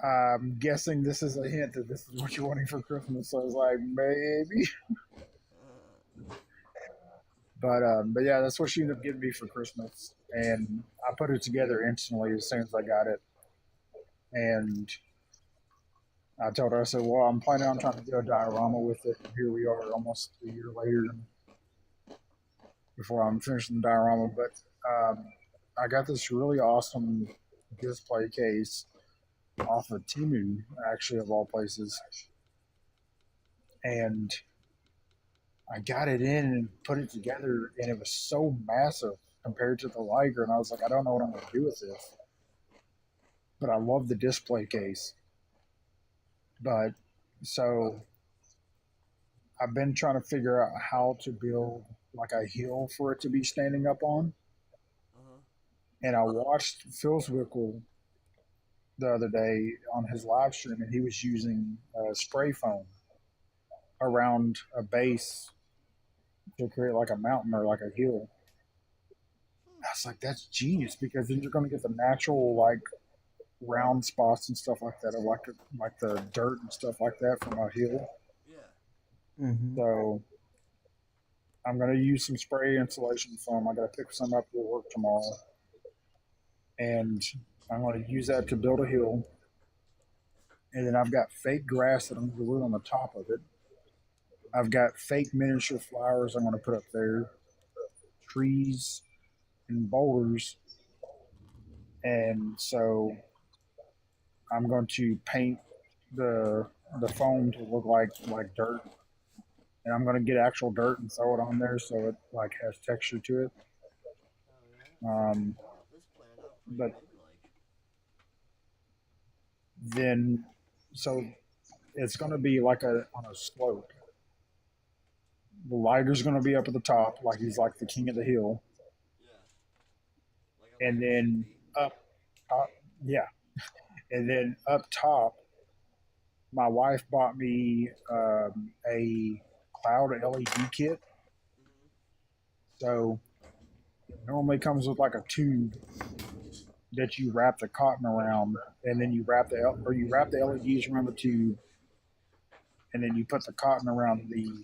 I'm guessing this is a hint that this is what you're wanting for Christmas. So I was like, maybe. But yeah, that's what she ended up getting me for Christmas, and I put it together instantly as soon as I got it. And I told her, I said, well, I'm planning on trying to do a diorama with it. And here we are, almost a year later, before I'm finishing the diorama. But I got this really awesome display case off of Timu, actually, of all places. And I got it in and put it together, and it was so massive compared to the Liger. And I was like, I don't know what I'm going to do with this. But I love the display case. But so I've been trying to figure out how to build like a hill for it to be standing up on.
Uh-huh.
And I watched Phil Zwickle the other day on his live stream, and he was using spray foam around a base to create like a mountain or like a hill. I was like, that's genius, because then you're going to get the natural like round spots and stuff like that, or like the dirt and stuff like that from a hill.
Yeah.
Mm-hmm.
So I'm going to use some spray insulation foam. I got to pick some up for work tomorrow, and I'm going to use that to build a hill. And then I've got fake grass that I'm going to glue on the top of it. I've got fake miniature flowers I'm going to put up there, trees and boulders, and so I'm going to paint the foam to look like dirt, and I'm going to get actual dirt and throw it on there so it like has texture to it.
Oh yeah.
Um,
You got this planned out pretty
but
big, like.
then, so it's going to be like on a slope. The Liger's going to be up at the top, like he's like the king of the hill,
Yeah. Like a
and
lighter should
then
be.
up, yeah, and then up top, my wife bought me a cloud LED kit.
Mm-hmm.
So it normally comes with like a tube that you wrap the cotton around, and then you wrap the LEDs around the tube, and then you put the cotton around the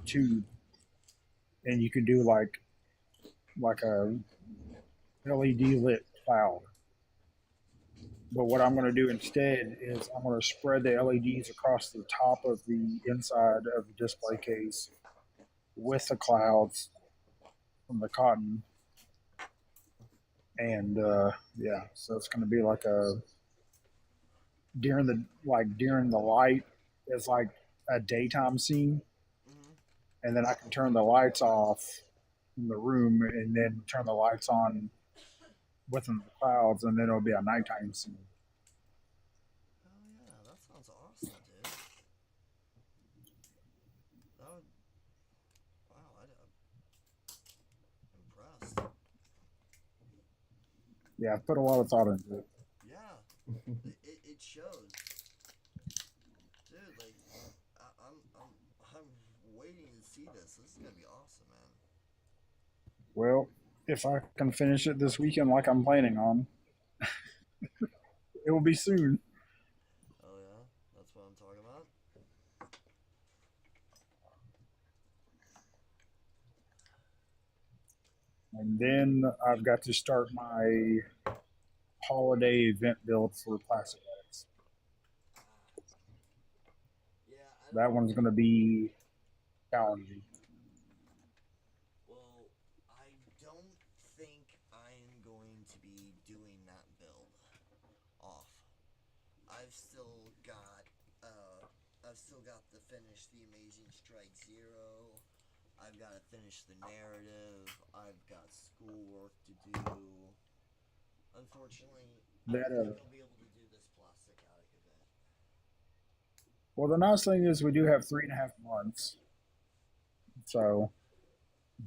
tube, and you can do like a LED lit cloud. But what I'm going to do instead is I'm going to spread the LEDs across the top of the inside of the display case with the clouds from the cotton, and yeah, so it's going to be like a during the light, it's like a daytime scene,
Mm-hmm.
and then I can turn the lights off in the room and then turn the lights on within the clouds, and then it'll be a nighttime scene.
Oh yeah, that sounds awesome, dude. That would. Wow, I'm impressed.
Yeah, I've put a lot of thought into it.
Yeah, it shows, dude. Like, I'm waiting to see this. This is gonna be awesome, man.
Well, if I can finish it this weekend like I'm planning on, it will be soon.
Oh yeah, that's what I'm talking about.
And then I've got to start my holiday event build for plastic bags.
Yeah, I
That
don't.
one's going to be challenging.
Well, I don't think I'm going to be doing that build off. I've still got I've still got to finish the Amazing Strike Zero. I've got to finish the narrative. I've got schoolwork to do. Unfortunately, I
That
don't think I'll be able to do this plastic attic event.
Well, the nice thing is we do have 3.5 months. So,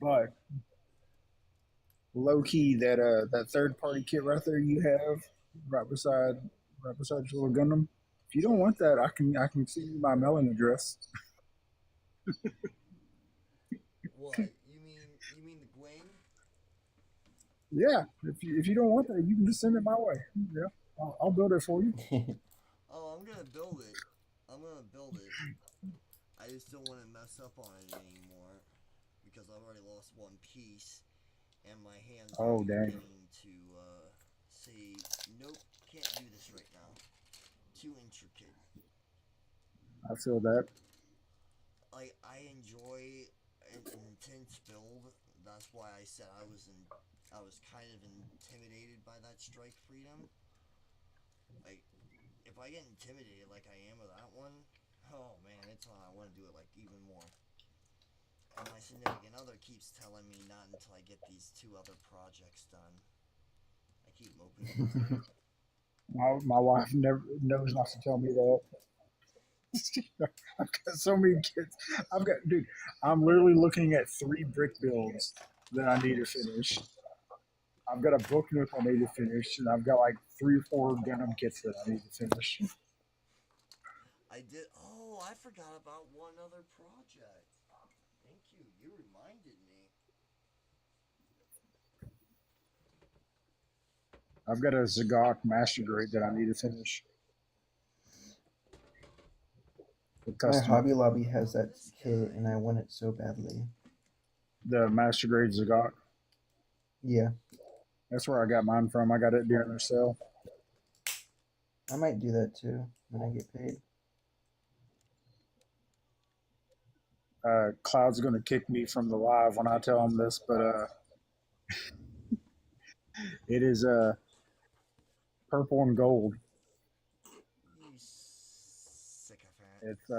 but low key, that third party kit right there you have right beside your little Gundam. If you don't
Yeah.
want that, I can send you my mailing address.
What? You mean the Gwing?
Yeah, if you don't want that, you can just send it my way. Yeah, I'll build it for you.
Oh, I'm gonna build it. I'm gonna build it. I just don't want to mess up on it anymore because I've already lost one piece, and my hands are
Oh dang,
beginning to say, nope, can't do this right now. Too intricate.
I feel that.
I enjoy an intense build. That's why I said I was I was kind of intimidated by that strike freedom. Like, if I get intimidated like I am with that one, oh man, it's on. I want to do it like even more. And my significant other keeps telling me not until I get these two other projects done. I keep moping about it.
My wife never knows not to tell me that. I've got so many kids. Dude, I'm literally looking at 3 brick builds that I need to finish. I've got a book nook I need to finish, and I've got like 3 or 4 denim kits that I need to finish.
I did. Oh, I forgot about one other project. Thank you. You reminded me.
I've got a Zagok master grade that I need to finish. The
My
custom,
Hobby Lobby has that kit, and I want it so badly.
the master grade Zagok.
Yeah,
That's where I got mine from. I got it during their sale.
I might do that too when I get paid.
Cloud's going to kick me from the live when I tell him this, but it is purple and gold.
You sycophant.
It's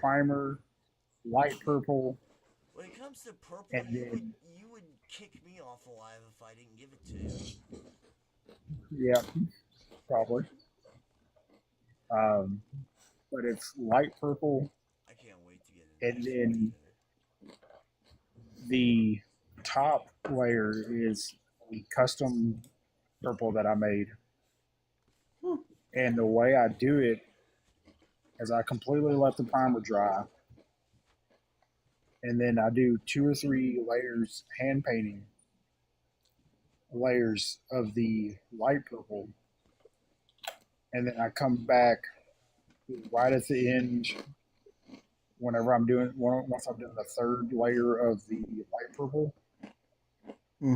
primer, light purple,
When it comes to purple,
and
you would kick me off alive if I didn't give it to you.
yeah, probably. Um, but it's light purple,
I can't wait to get it.
and then the top layer is the custom purple that I made. And the way I do it is I completely let the primer dry, and then I do 2 or 3 layers hand painting layers of the light purple, and then I come back right at the end whenever I'm doing once I've done the 3rd layer of the light purple.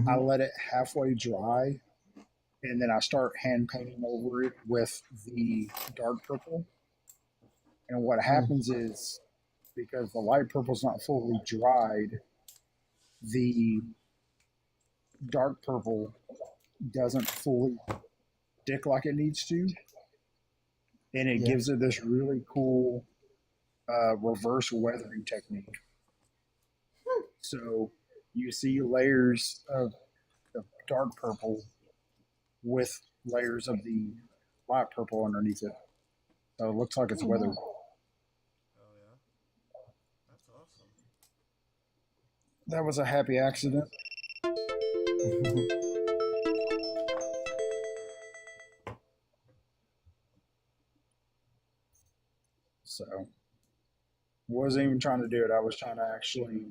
I let it halfway dry, and then I start hand painting over it with the dark purple. And what happens is, because the light purple's not fully dried, the dark purple doesn't fully stick like it needs to, and it gives it this really cool reverse weathering technique. So you see layers of the dark purple with layers of the light purple underneath it. So it looks like it's weathered.
Oh yeah, that's awesome.
That was a happy accident. So wasn't even trying to do it. I was trying to actually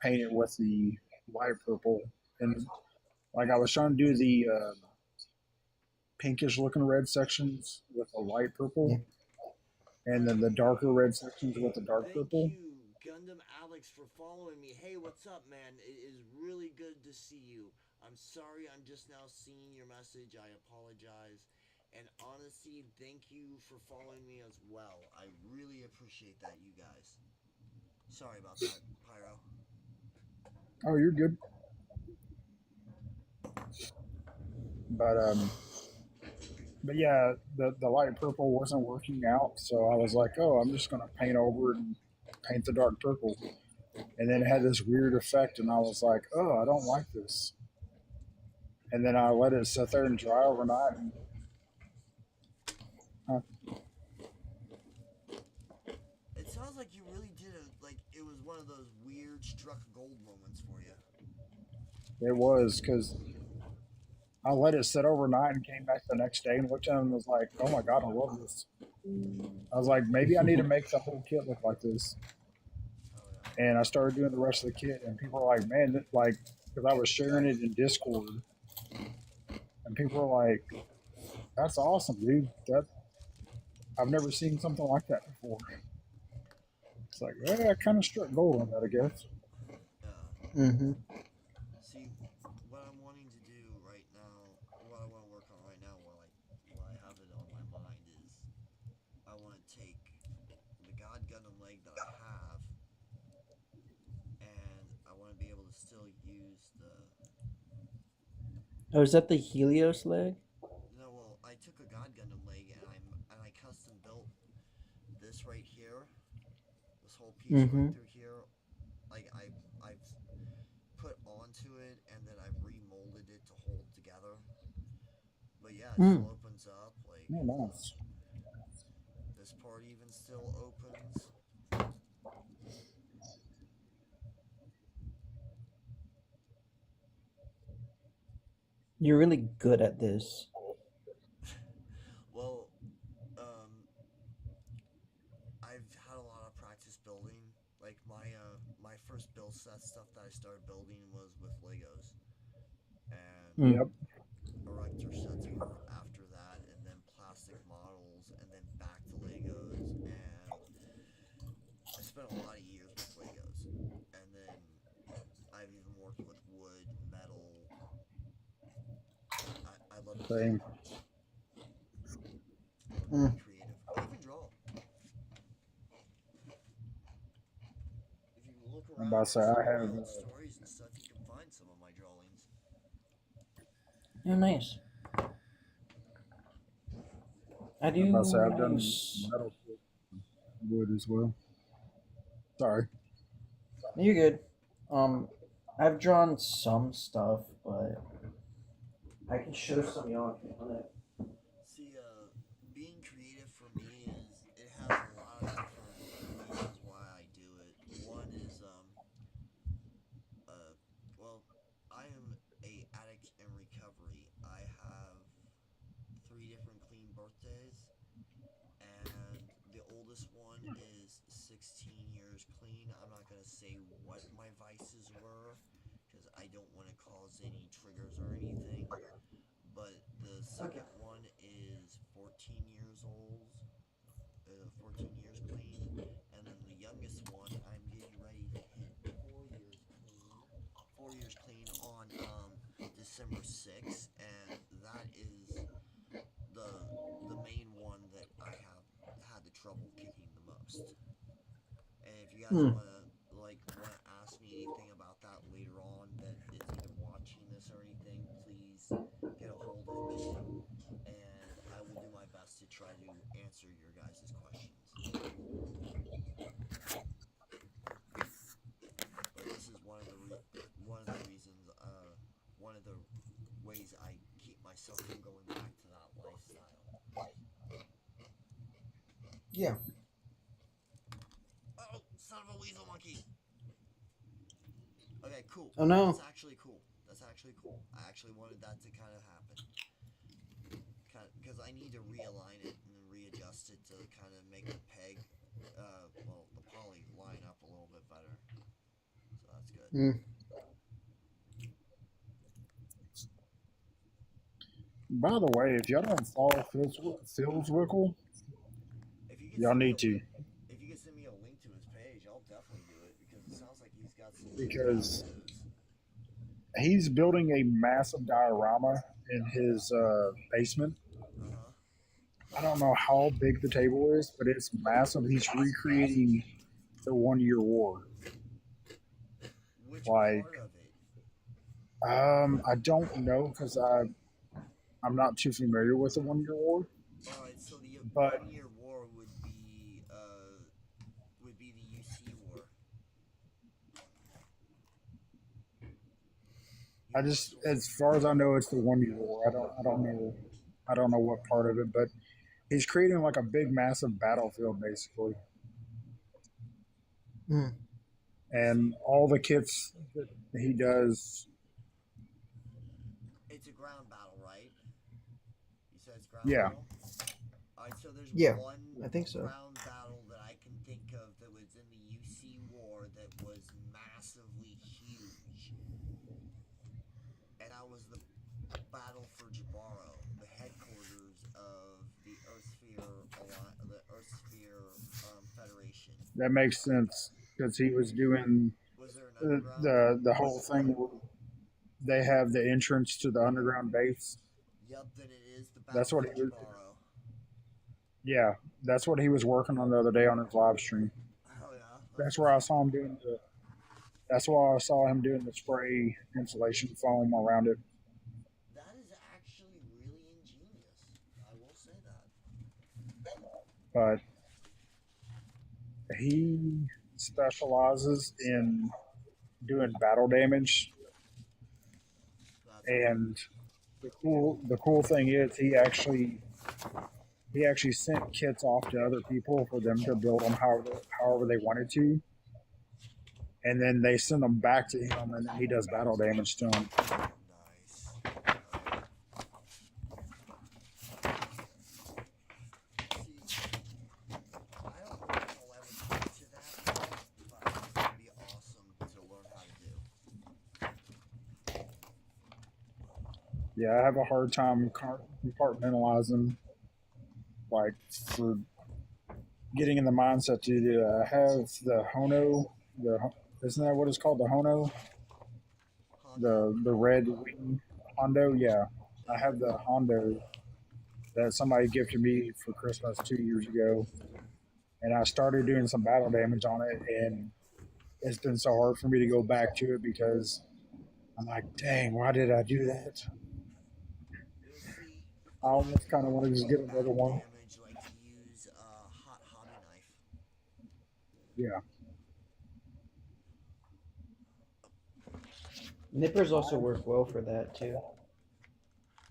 paint it with the light purple, and like I was trying to do the pinkish looking red sections with the light purple, and then the darker red sections with the dark purple.
Thank you, Gundam Alex, for following me. Hey, what's up, man? It is really good to see you. I'm sorry I'm just now seeing your message. I apologize. And honestly, thank you for following me as well. I really appreciate that, you guys. Sorry about that, Pyro.
Oh, you're good. But yeah, the light purple wasn't working out, so I was like, oh, I'm just gonna paint over it and paint the dark purple. And then it had this weird effect, and I was like, oh, I don't like this. And then I let it sit there and dry overnight. And,
It sounds like you really did it was one of those weird struck gold moments for you.
it was because I let it sit overnight and came back the next day and looked at it and was like, oh my God, I love this. I was like, maybe I need to make the whole kit look like this. And I started doing the rest of the kit, and people were like, man, like, because I was sharing it in Discord, and people were like, that's awesome, dude. I've never seen something like that before. It's like, I kind of struck gold on that, I guess.
See, what I'm wanting to do right now, what I want to work on right now, while I have it on my mind, is I want to take the God Gundam leg that I have, and I want to be able to still use the
Oh, is that the Helios leg?
No, well, I took a God Gundam leg and I custom built this right here, this whole piece right
Mm-hmm.
through here. Like I've put onto it and then I've remolded it to hold together. But yeah, it
Mm.
still opens up. Like
Oh, nice.
this part even still opens.
You're really good at this.
Well, um, I've had a lot of practice building. Like my first build set stuff that I started building was with Legos, and
Mm.
Yep.
erector sets were after that, and then plastic models, and then back to Legos, and I spent a lot of years with Legos, and then I've even worked with wood, metal. I love to build.
Same.
I love to be
Mm.
creative. I even draw. If you look
I'm about
around
to
on
say
some
I
of my
have.
old stories and stuff, you can find some of my drawings.
Oh, nice. I
I'm about to say I've
do.
done metal wood as well. Sorry.
You're good. Um, I've drawn some stuff, but I can show some of y'all if you want it.
See, being creative for me is it has a lot of different reasons why I do it. One is uh, well, I am a addict in recovery. I have three different clean birthdays, and the oldest one is 16 years clean. I'm not gonna say what my vices were because I don't want to cause any triggers or anything. But the
Okay.
second one is 14 years old, 14 years clean, and then the youngest one I'm getting ready to hit 4 years clean. 4 years clean on December 6th, and that is the the main one that I have had the trouble kicking the most. And if you guys
Hmm.
want to ask me anything about that later on that is either watching this or anything, please get a hold of me and I will do my best to try to answer your guys' questions. But this is one of the reasons, one of the ways I keep myself from going back to that lifestyle.
Yeah.
Oh, son of a weasel monkey! Okay, cool.
Oh
That's
no.
actually cool. That's actually cool. I actually wanted that to kind of happen. Because I need to realign it and readjust it to kind of make the peg, the poly line up a little bit better. So that's good.
Mm.
By the way, if y'all don't follow Phil's Wickle,
If you could
y'all
send me
need
a
to
link, if you could send me a link to his page, I'll definitely do it because it sounds like he's got some good
because
how-tos.
he's building a massive diorama in his basement.
Uh huh.
I don't know how big the table is, but it's massive. He's recreating the 1 Year War.
Which
Like,
part of it?
I don't know because I'm not too familiar with the 1 Year War,
All right, so the
but
1 year war would be the UC war,
I just,
Universal.
as far as I know, it's the 1 Year War. I don't know what part of it, but he's creating like a big, massive battlefield basically,
Mm.
and
See,
all the kits that he does.
it's a ground battle, right? You said it's ground
Yeah,
battle. All right, so there's
Yeah,
one
I think so.
ground battle that I can think of that was in the UC war that was massively huge, and that was the battle for Jabaro, the headquarters of the Earth Sphere Federation.
that makes sense because he was doing
Was there an
the
underground?
the whole thing. They have the entrance to the underground base.
Yep, then it is the
That's
battle
what
for
he was.
Jabaro.
Yeah, that's what he was working on the other day on his live stream.
Oh yeah, that's
That's
what's
where I
up.
saw him doing the. That's why I saw him doing the spray insulation foam around it. but he specializes in doing battle damage.
That's cool.
And the cool thing is he actually sent kits off to other people for them to build them however they wanted to, and then they send them back to him, and then he does battle damage to them.
Nice. Okay. See, I don't know if I'll ever get to that point, but I think it'd be awesome to learn how to do.
Yeah, I have a hard time compartmentalizing, like for getting in the mindset to have the Hono. The isn't that what it's called? The Hono,
Hondo?
the red wing Hondo. Yeah, I
Yeah.
have the Hondo that somebody gifted me for Christmas 2 years ago, and I started doing some battle damage on it, and it's been so hard for me to go back to it because I'm like, dang, why did I do that?
You'll see,
I
a lot of
almost kind of
people
want to
when
just
they
get
do
another
battle
one.
damage like to use a hot hobby knife.
Yeah,
Nippers also work well for that too.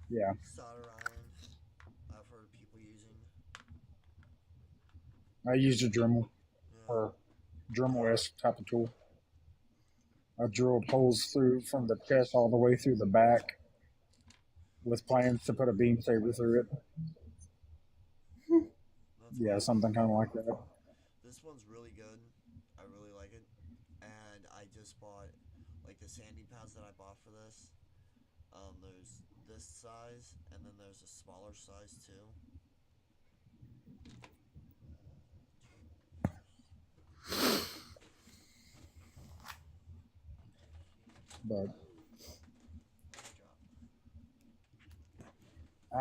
yeah.
Solder iron, I've heard people using.
I used a Dremel
Yeah.
or Dremel S type of tool. I drilled holes through from the chest all the way through the back with plans to put a beam saber through it.
That's
Yeah,
cool.
something kind of like that.
This one's really good. I really like it. And I just bought, like, the sanding pads that I bought for this. There's this size, and then there's a smaller size too.
But
Drop.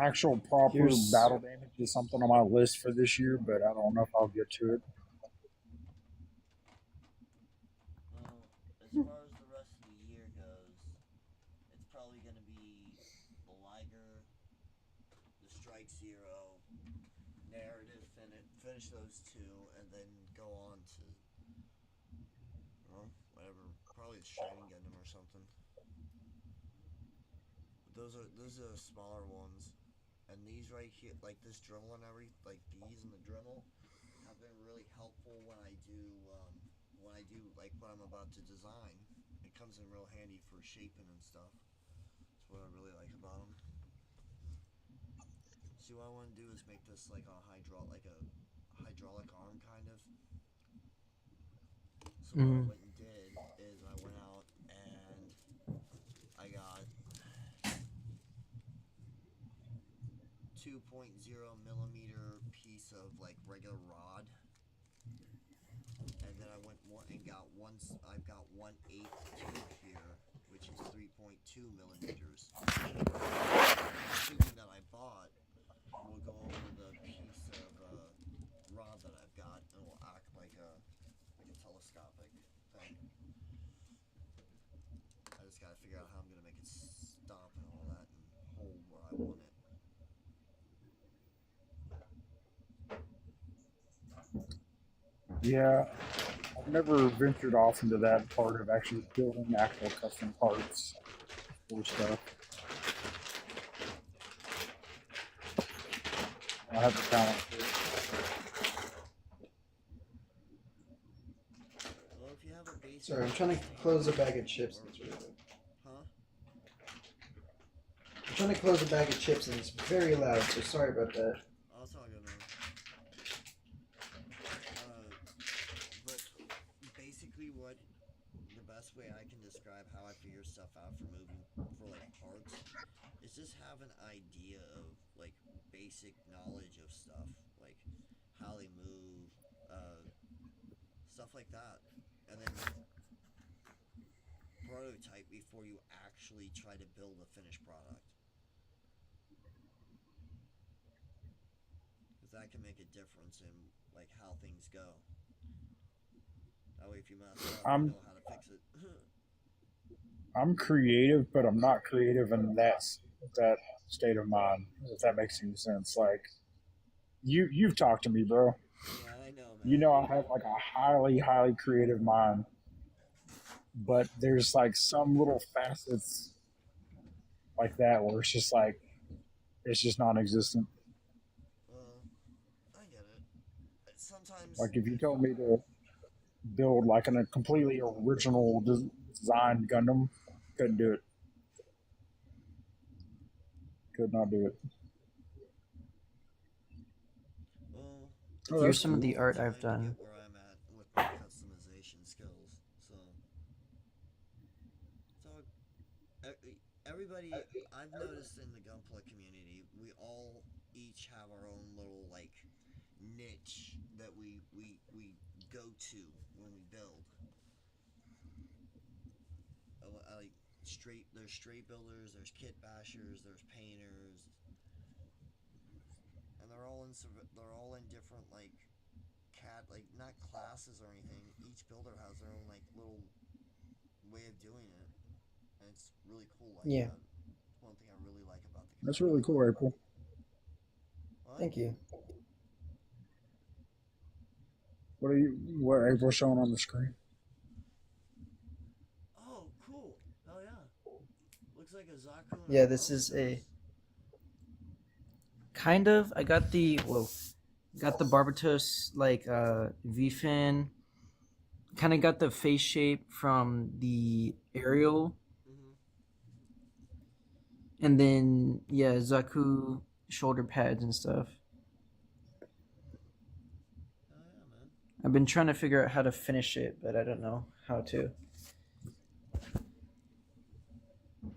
actual proper
Here's
battle damage is something on my list for this year, but I don't know if I'll get to it.
Well, as far as the rest of the year goes, it's probably going to be the Liger, the Strike Zero, narrative, finish those two, and then go on to, well, whatever, probably the Shining Gundam or something. But those are the smaller ones, and these right here, like this Dremel and like these and the Dremel, have been really helpful when I do like what I'm about to design. It comes in real handy for shaping and stuff. That's what I really like about them. See, what I want to do is make this like like a hydraulic arm kind of. So what I
mm,
went and did is I went out and I got 2.0 millimeter piece of like regular rod, and then I went and got one. I've got 1/8 tube here, which is 3.2 millimeters. The tubing that I bought will go over the piece of rod that I've got, and will act like a telescopic thing. I just gotta figure out how I'm gonna make it stop and all that and hold where I want it.
Yeah, I've never ventured off into that part of actually building actual custom parts for stuff. I have the talent for
Well, if you have a basic
sorry, I'm trying to
understanding,
close a bag of
it'll
chips.
work.
That's really good.
Huh?
I'm trying to close a bag of chips and it's very loud, so sorry about that.
Oh, it's all good, man. But basically, what the best way I can describe how I figure stuff out for moving for like parts is just have an idea of like basic knowledge of stuff, like how they move, uh, stuff like that, and then prototype before you actually try to build a finished product. Because that can make a difference in like how things go. That way, if you mess
it.
up, you know how to fix it.
I'm creative, but I'm not creative in that state of mind. If that makes any sense, like you've talked to me, bro.
Yeah, I know,
You
man.
know I have like a highly creative mind, but there's like some little facets like that where it's just like it's just non-existent.
Well, I get it. Sometimes,
Like if you told me to build like a completely original design Gundam, couldn't do it. Could not do it.
well,
Oh,
it's
that's
Here's
taken
some
me
of
a
cool.
the
long
art I've
time to
done.
get where I'm at with my customization skills. So everybody, I've noticed in the Gunpla community, we all each have our own little like niche that we go to when we build. Like there's straight builders, there's kit bashers, there's painters, and they're all in different like like not classes or anything. Each builder has their own like little way of doing it, and it's really cool like
Yeah,
that. It's one thing I really like about the
That's really
community.
cool, April.
What?
thank you.
What April's showing on the screen?
Oh, cool. Oh yeah. Looks like a Zaku and a
Yeah, this is a
Barbatos.
kind of. I got the whoa, got the Barbatos like V fin. Kind of got the face shape from the aerial,
Mm-hmm.
and then yeah, Zaku shoulder pads and stuff.
Oh yeah, man.
I've been trying to figure out how to finish it, but I don't know how to.
Mm.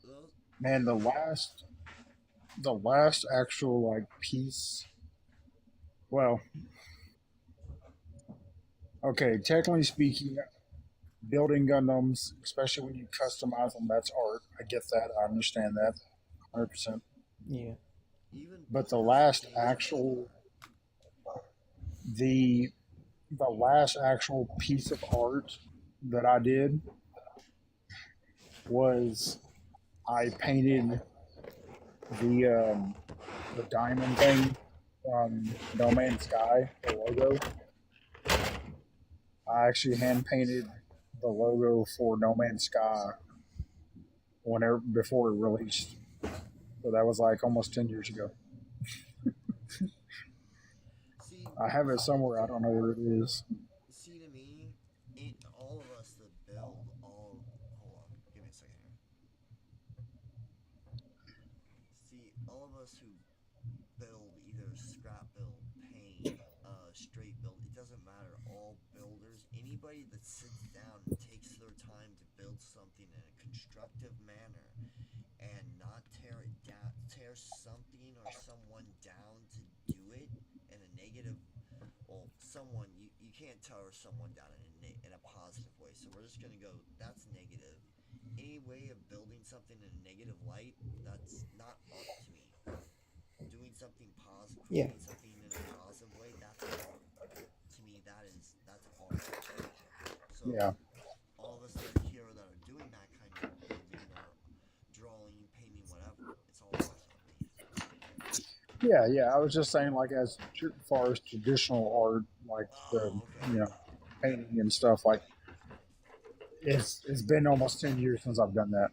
Those,
Man, the last actual like piece. Well, okay, technically speaking, building Gundams, especially when you customize them, that's art. I get that. I understand that 100%.
Yeah.
even
But the last
personalizations is
actual
art.
the the last actual piece of art that I did was I painted the diamond thing from No Man's Sky, the logo. I actually hand painted the logo for No Man's Sky whenever before it released. So that was like almost 10 years ago.
See,
I have it somewhere. I don't know where it is.
see to me, all of us that build all. Hold on, give me a second here. See, all of us who build either scrap build, paint, straight build. It doesn't matter. All builders, anybody that sits down and takes their time to build something in a constructive manner and not tear something or someone down to do it in a negative. Well, someone you can't tear someone down in a positive way. So we're just gonna go. That's negative. Any way of building something in a negative light, that's not art to me. Doing something positive,
Yeah.
creating something in a positive way, that's art. To me, that's art. So
Yeah,
all of us that are here that are doing that kind of building or drawing, painting, whatever, it's all art, I believe.
yeah. I was just saying, like as far as traditional art, like the
Oh, okay.
you know painting and stuff. Like it's been almost 10 years since I've done that.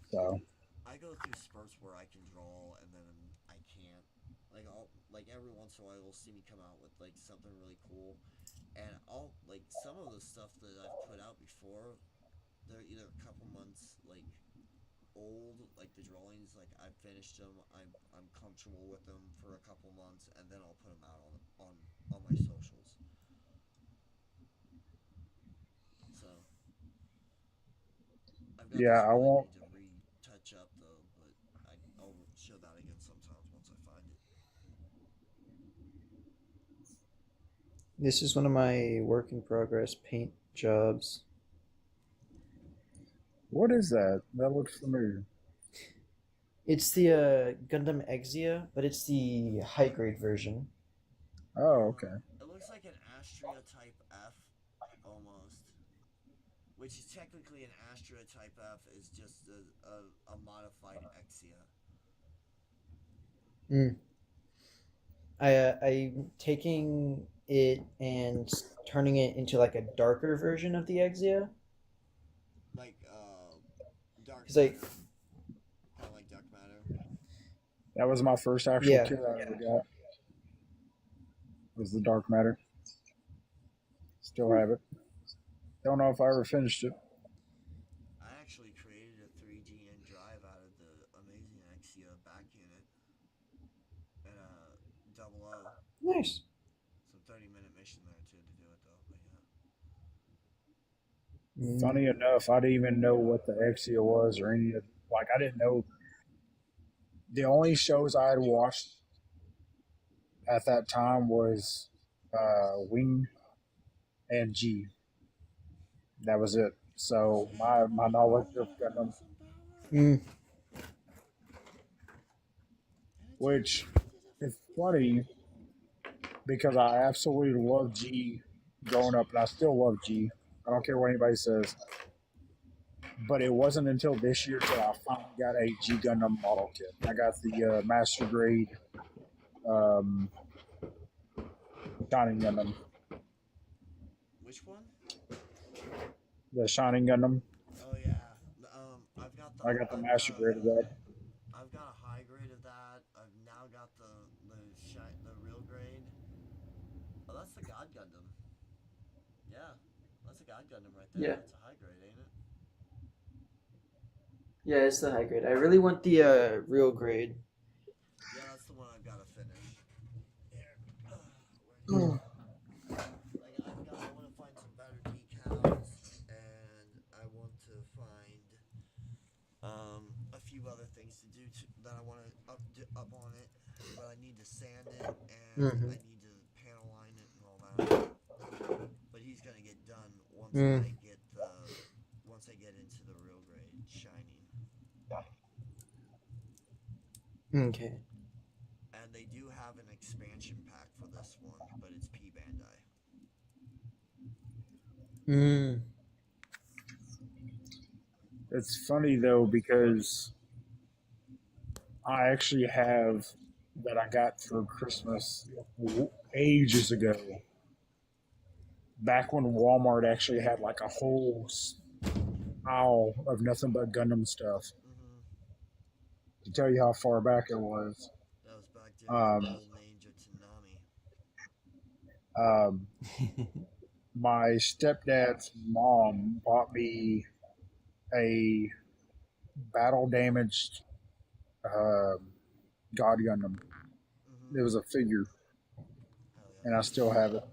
So
I go through spurts where I can draw and then I can't. Like every once in a while, you'll see me come out with like something really cool, and I'll like some of the stuff that I've put out before. They're either a couple months like old, like the drawings. Like I finished them, I'm comfortable with them for a couple months, and then I'll put them out on my socials. So I've got
yeah,
this
I
one I
won't.
need to retouch up though, but I'll show that again sometimes once I find it.
This is one of my work in progress paint jobs.
What is that? That looks familiar.
It's the Gundam Exia, but it's the high grade version.
Oh, okay.
It looks like an Astria Type F almost, which is technically an Astria Type F is just a modified Exia.
Mm. I'm taking it and turning it into like a darker version of the Exia.
Like dark
Cause
matter,
like
kind of like dark matter.
That was my first actual
yeah,
kit I ever got. Was the dark matter. Still have it. Don't know if I ever finished it.
I actually created a 3GN drive out of the amazing Exia back unit and double O.
nice.
Some 30-minute mission there too to do it though, but yeah.
Funny
Mm,
enough, I didn't even know what the Exia was or any of like I didn't know the only shows I had watched at that time was Wing and G. That was it. So my knowledge of
Got
Gundam,
awesome power,
mm,
and it
which
transforms into
is
flame.
funny because I absolutely love G growing up, and I still love G. I don't care what anybody says. But it wasn't until this year till I finally got a G Gundam model kit. I got the Master Grade um, Shining Gundam,
Which one?
the Shining Gundam.
Oh yeah. I've got the
I got the
I've got
Master
a
Grade of that.
I've got a high grade of that. I've now got the real grade. Oh, that's the God Gundam. Yeah, that's a God Gundam right there.
yeah,
That's a high grade, ain't it?
yeah. It's the high grade. I really want the real grade.
Yeah, that's the one I've got to finish. Here, where'd it
Mm.
go? Like I want to find some better decals, and I want to find a few other things to do that I want to up on it, but I need to sand it and
Mm-hmm.
I need to panel line it and all that. But he's gonna get done
Mm.
once I get into the real grade shining.
Okay.
And they do have an expansion pack for this one, but it's P Bandai.
Mm.
It's funny though because I actually have that I got for Christmas ages ago. Back when Walmart actually had like a whole aisle of nothing but Gundam stuff.
Mm-hmm.
To tell you how far back it was.
That was back during the
Um,
golden age of Tsunami.
um, my stepdad's mom bought me a battle damaged God Gundam.
Mm-hmm.
It was a figure,
Hell
and I
yeah.
still have it.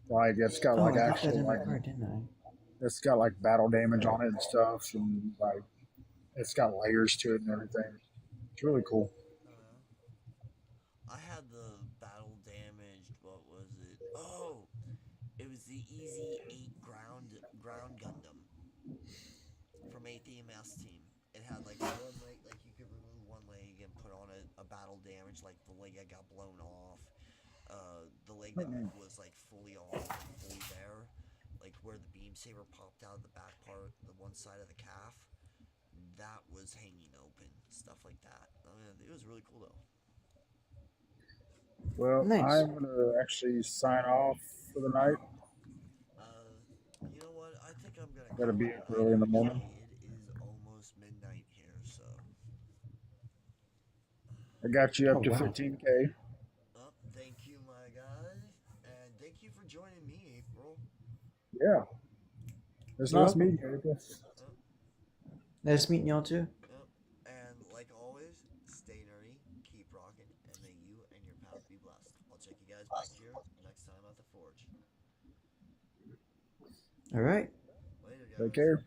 Like it's got
Oh,
like
I got that
actual
in my
like
car, didn't I?
it's got like battle damage on it and stuff, and like it's got layers to it and everything. It's really cool.
Hell yeah. I had the battle damaged. What was it? Oh, it was the Easy 8 ground Gundam from 8th EMS team. It had like one leg, like you could remove one leg and put on a battle damage, like the leg that got blown off. The leg that was like fully on, fully bare, like where the beam saber popped out of the back part, the one side of the calf, that was hanging open, stuff like that. I mean, it was really cool though.
Well,
Nice.
I'm gonna actually sign off for the night.
Uh, you know what? I think I'm gonna
Gotta
call
be
it a
up
night.
early in the morning.
Actually, it is almost midnight here, so.
I got you
Oh
up to
wow.
15K.
Thank you, my guy, and thank you for joining me, April.
Yeah, it's
You're
nice
welcome.
meeting you, April.
Uh,
Nice meeting y'all too.
and like always, stay nerdy, keep rocking, and may you and your path be blessed. I'll check you guys back here next time at the Forge.
All right.
Later,
Take
guys.
care.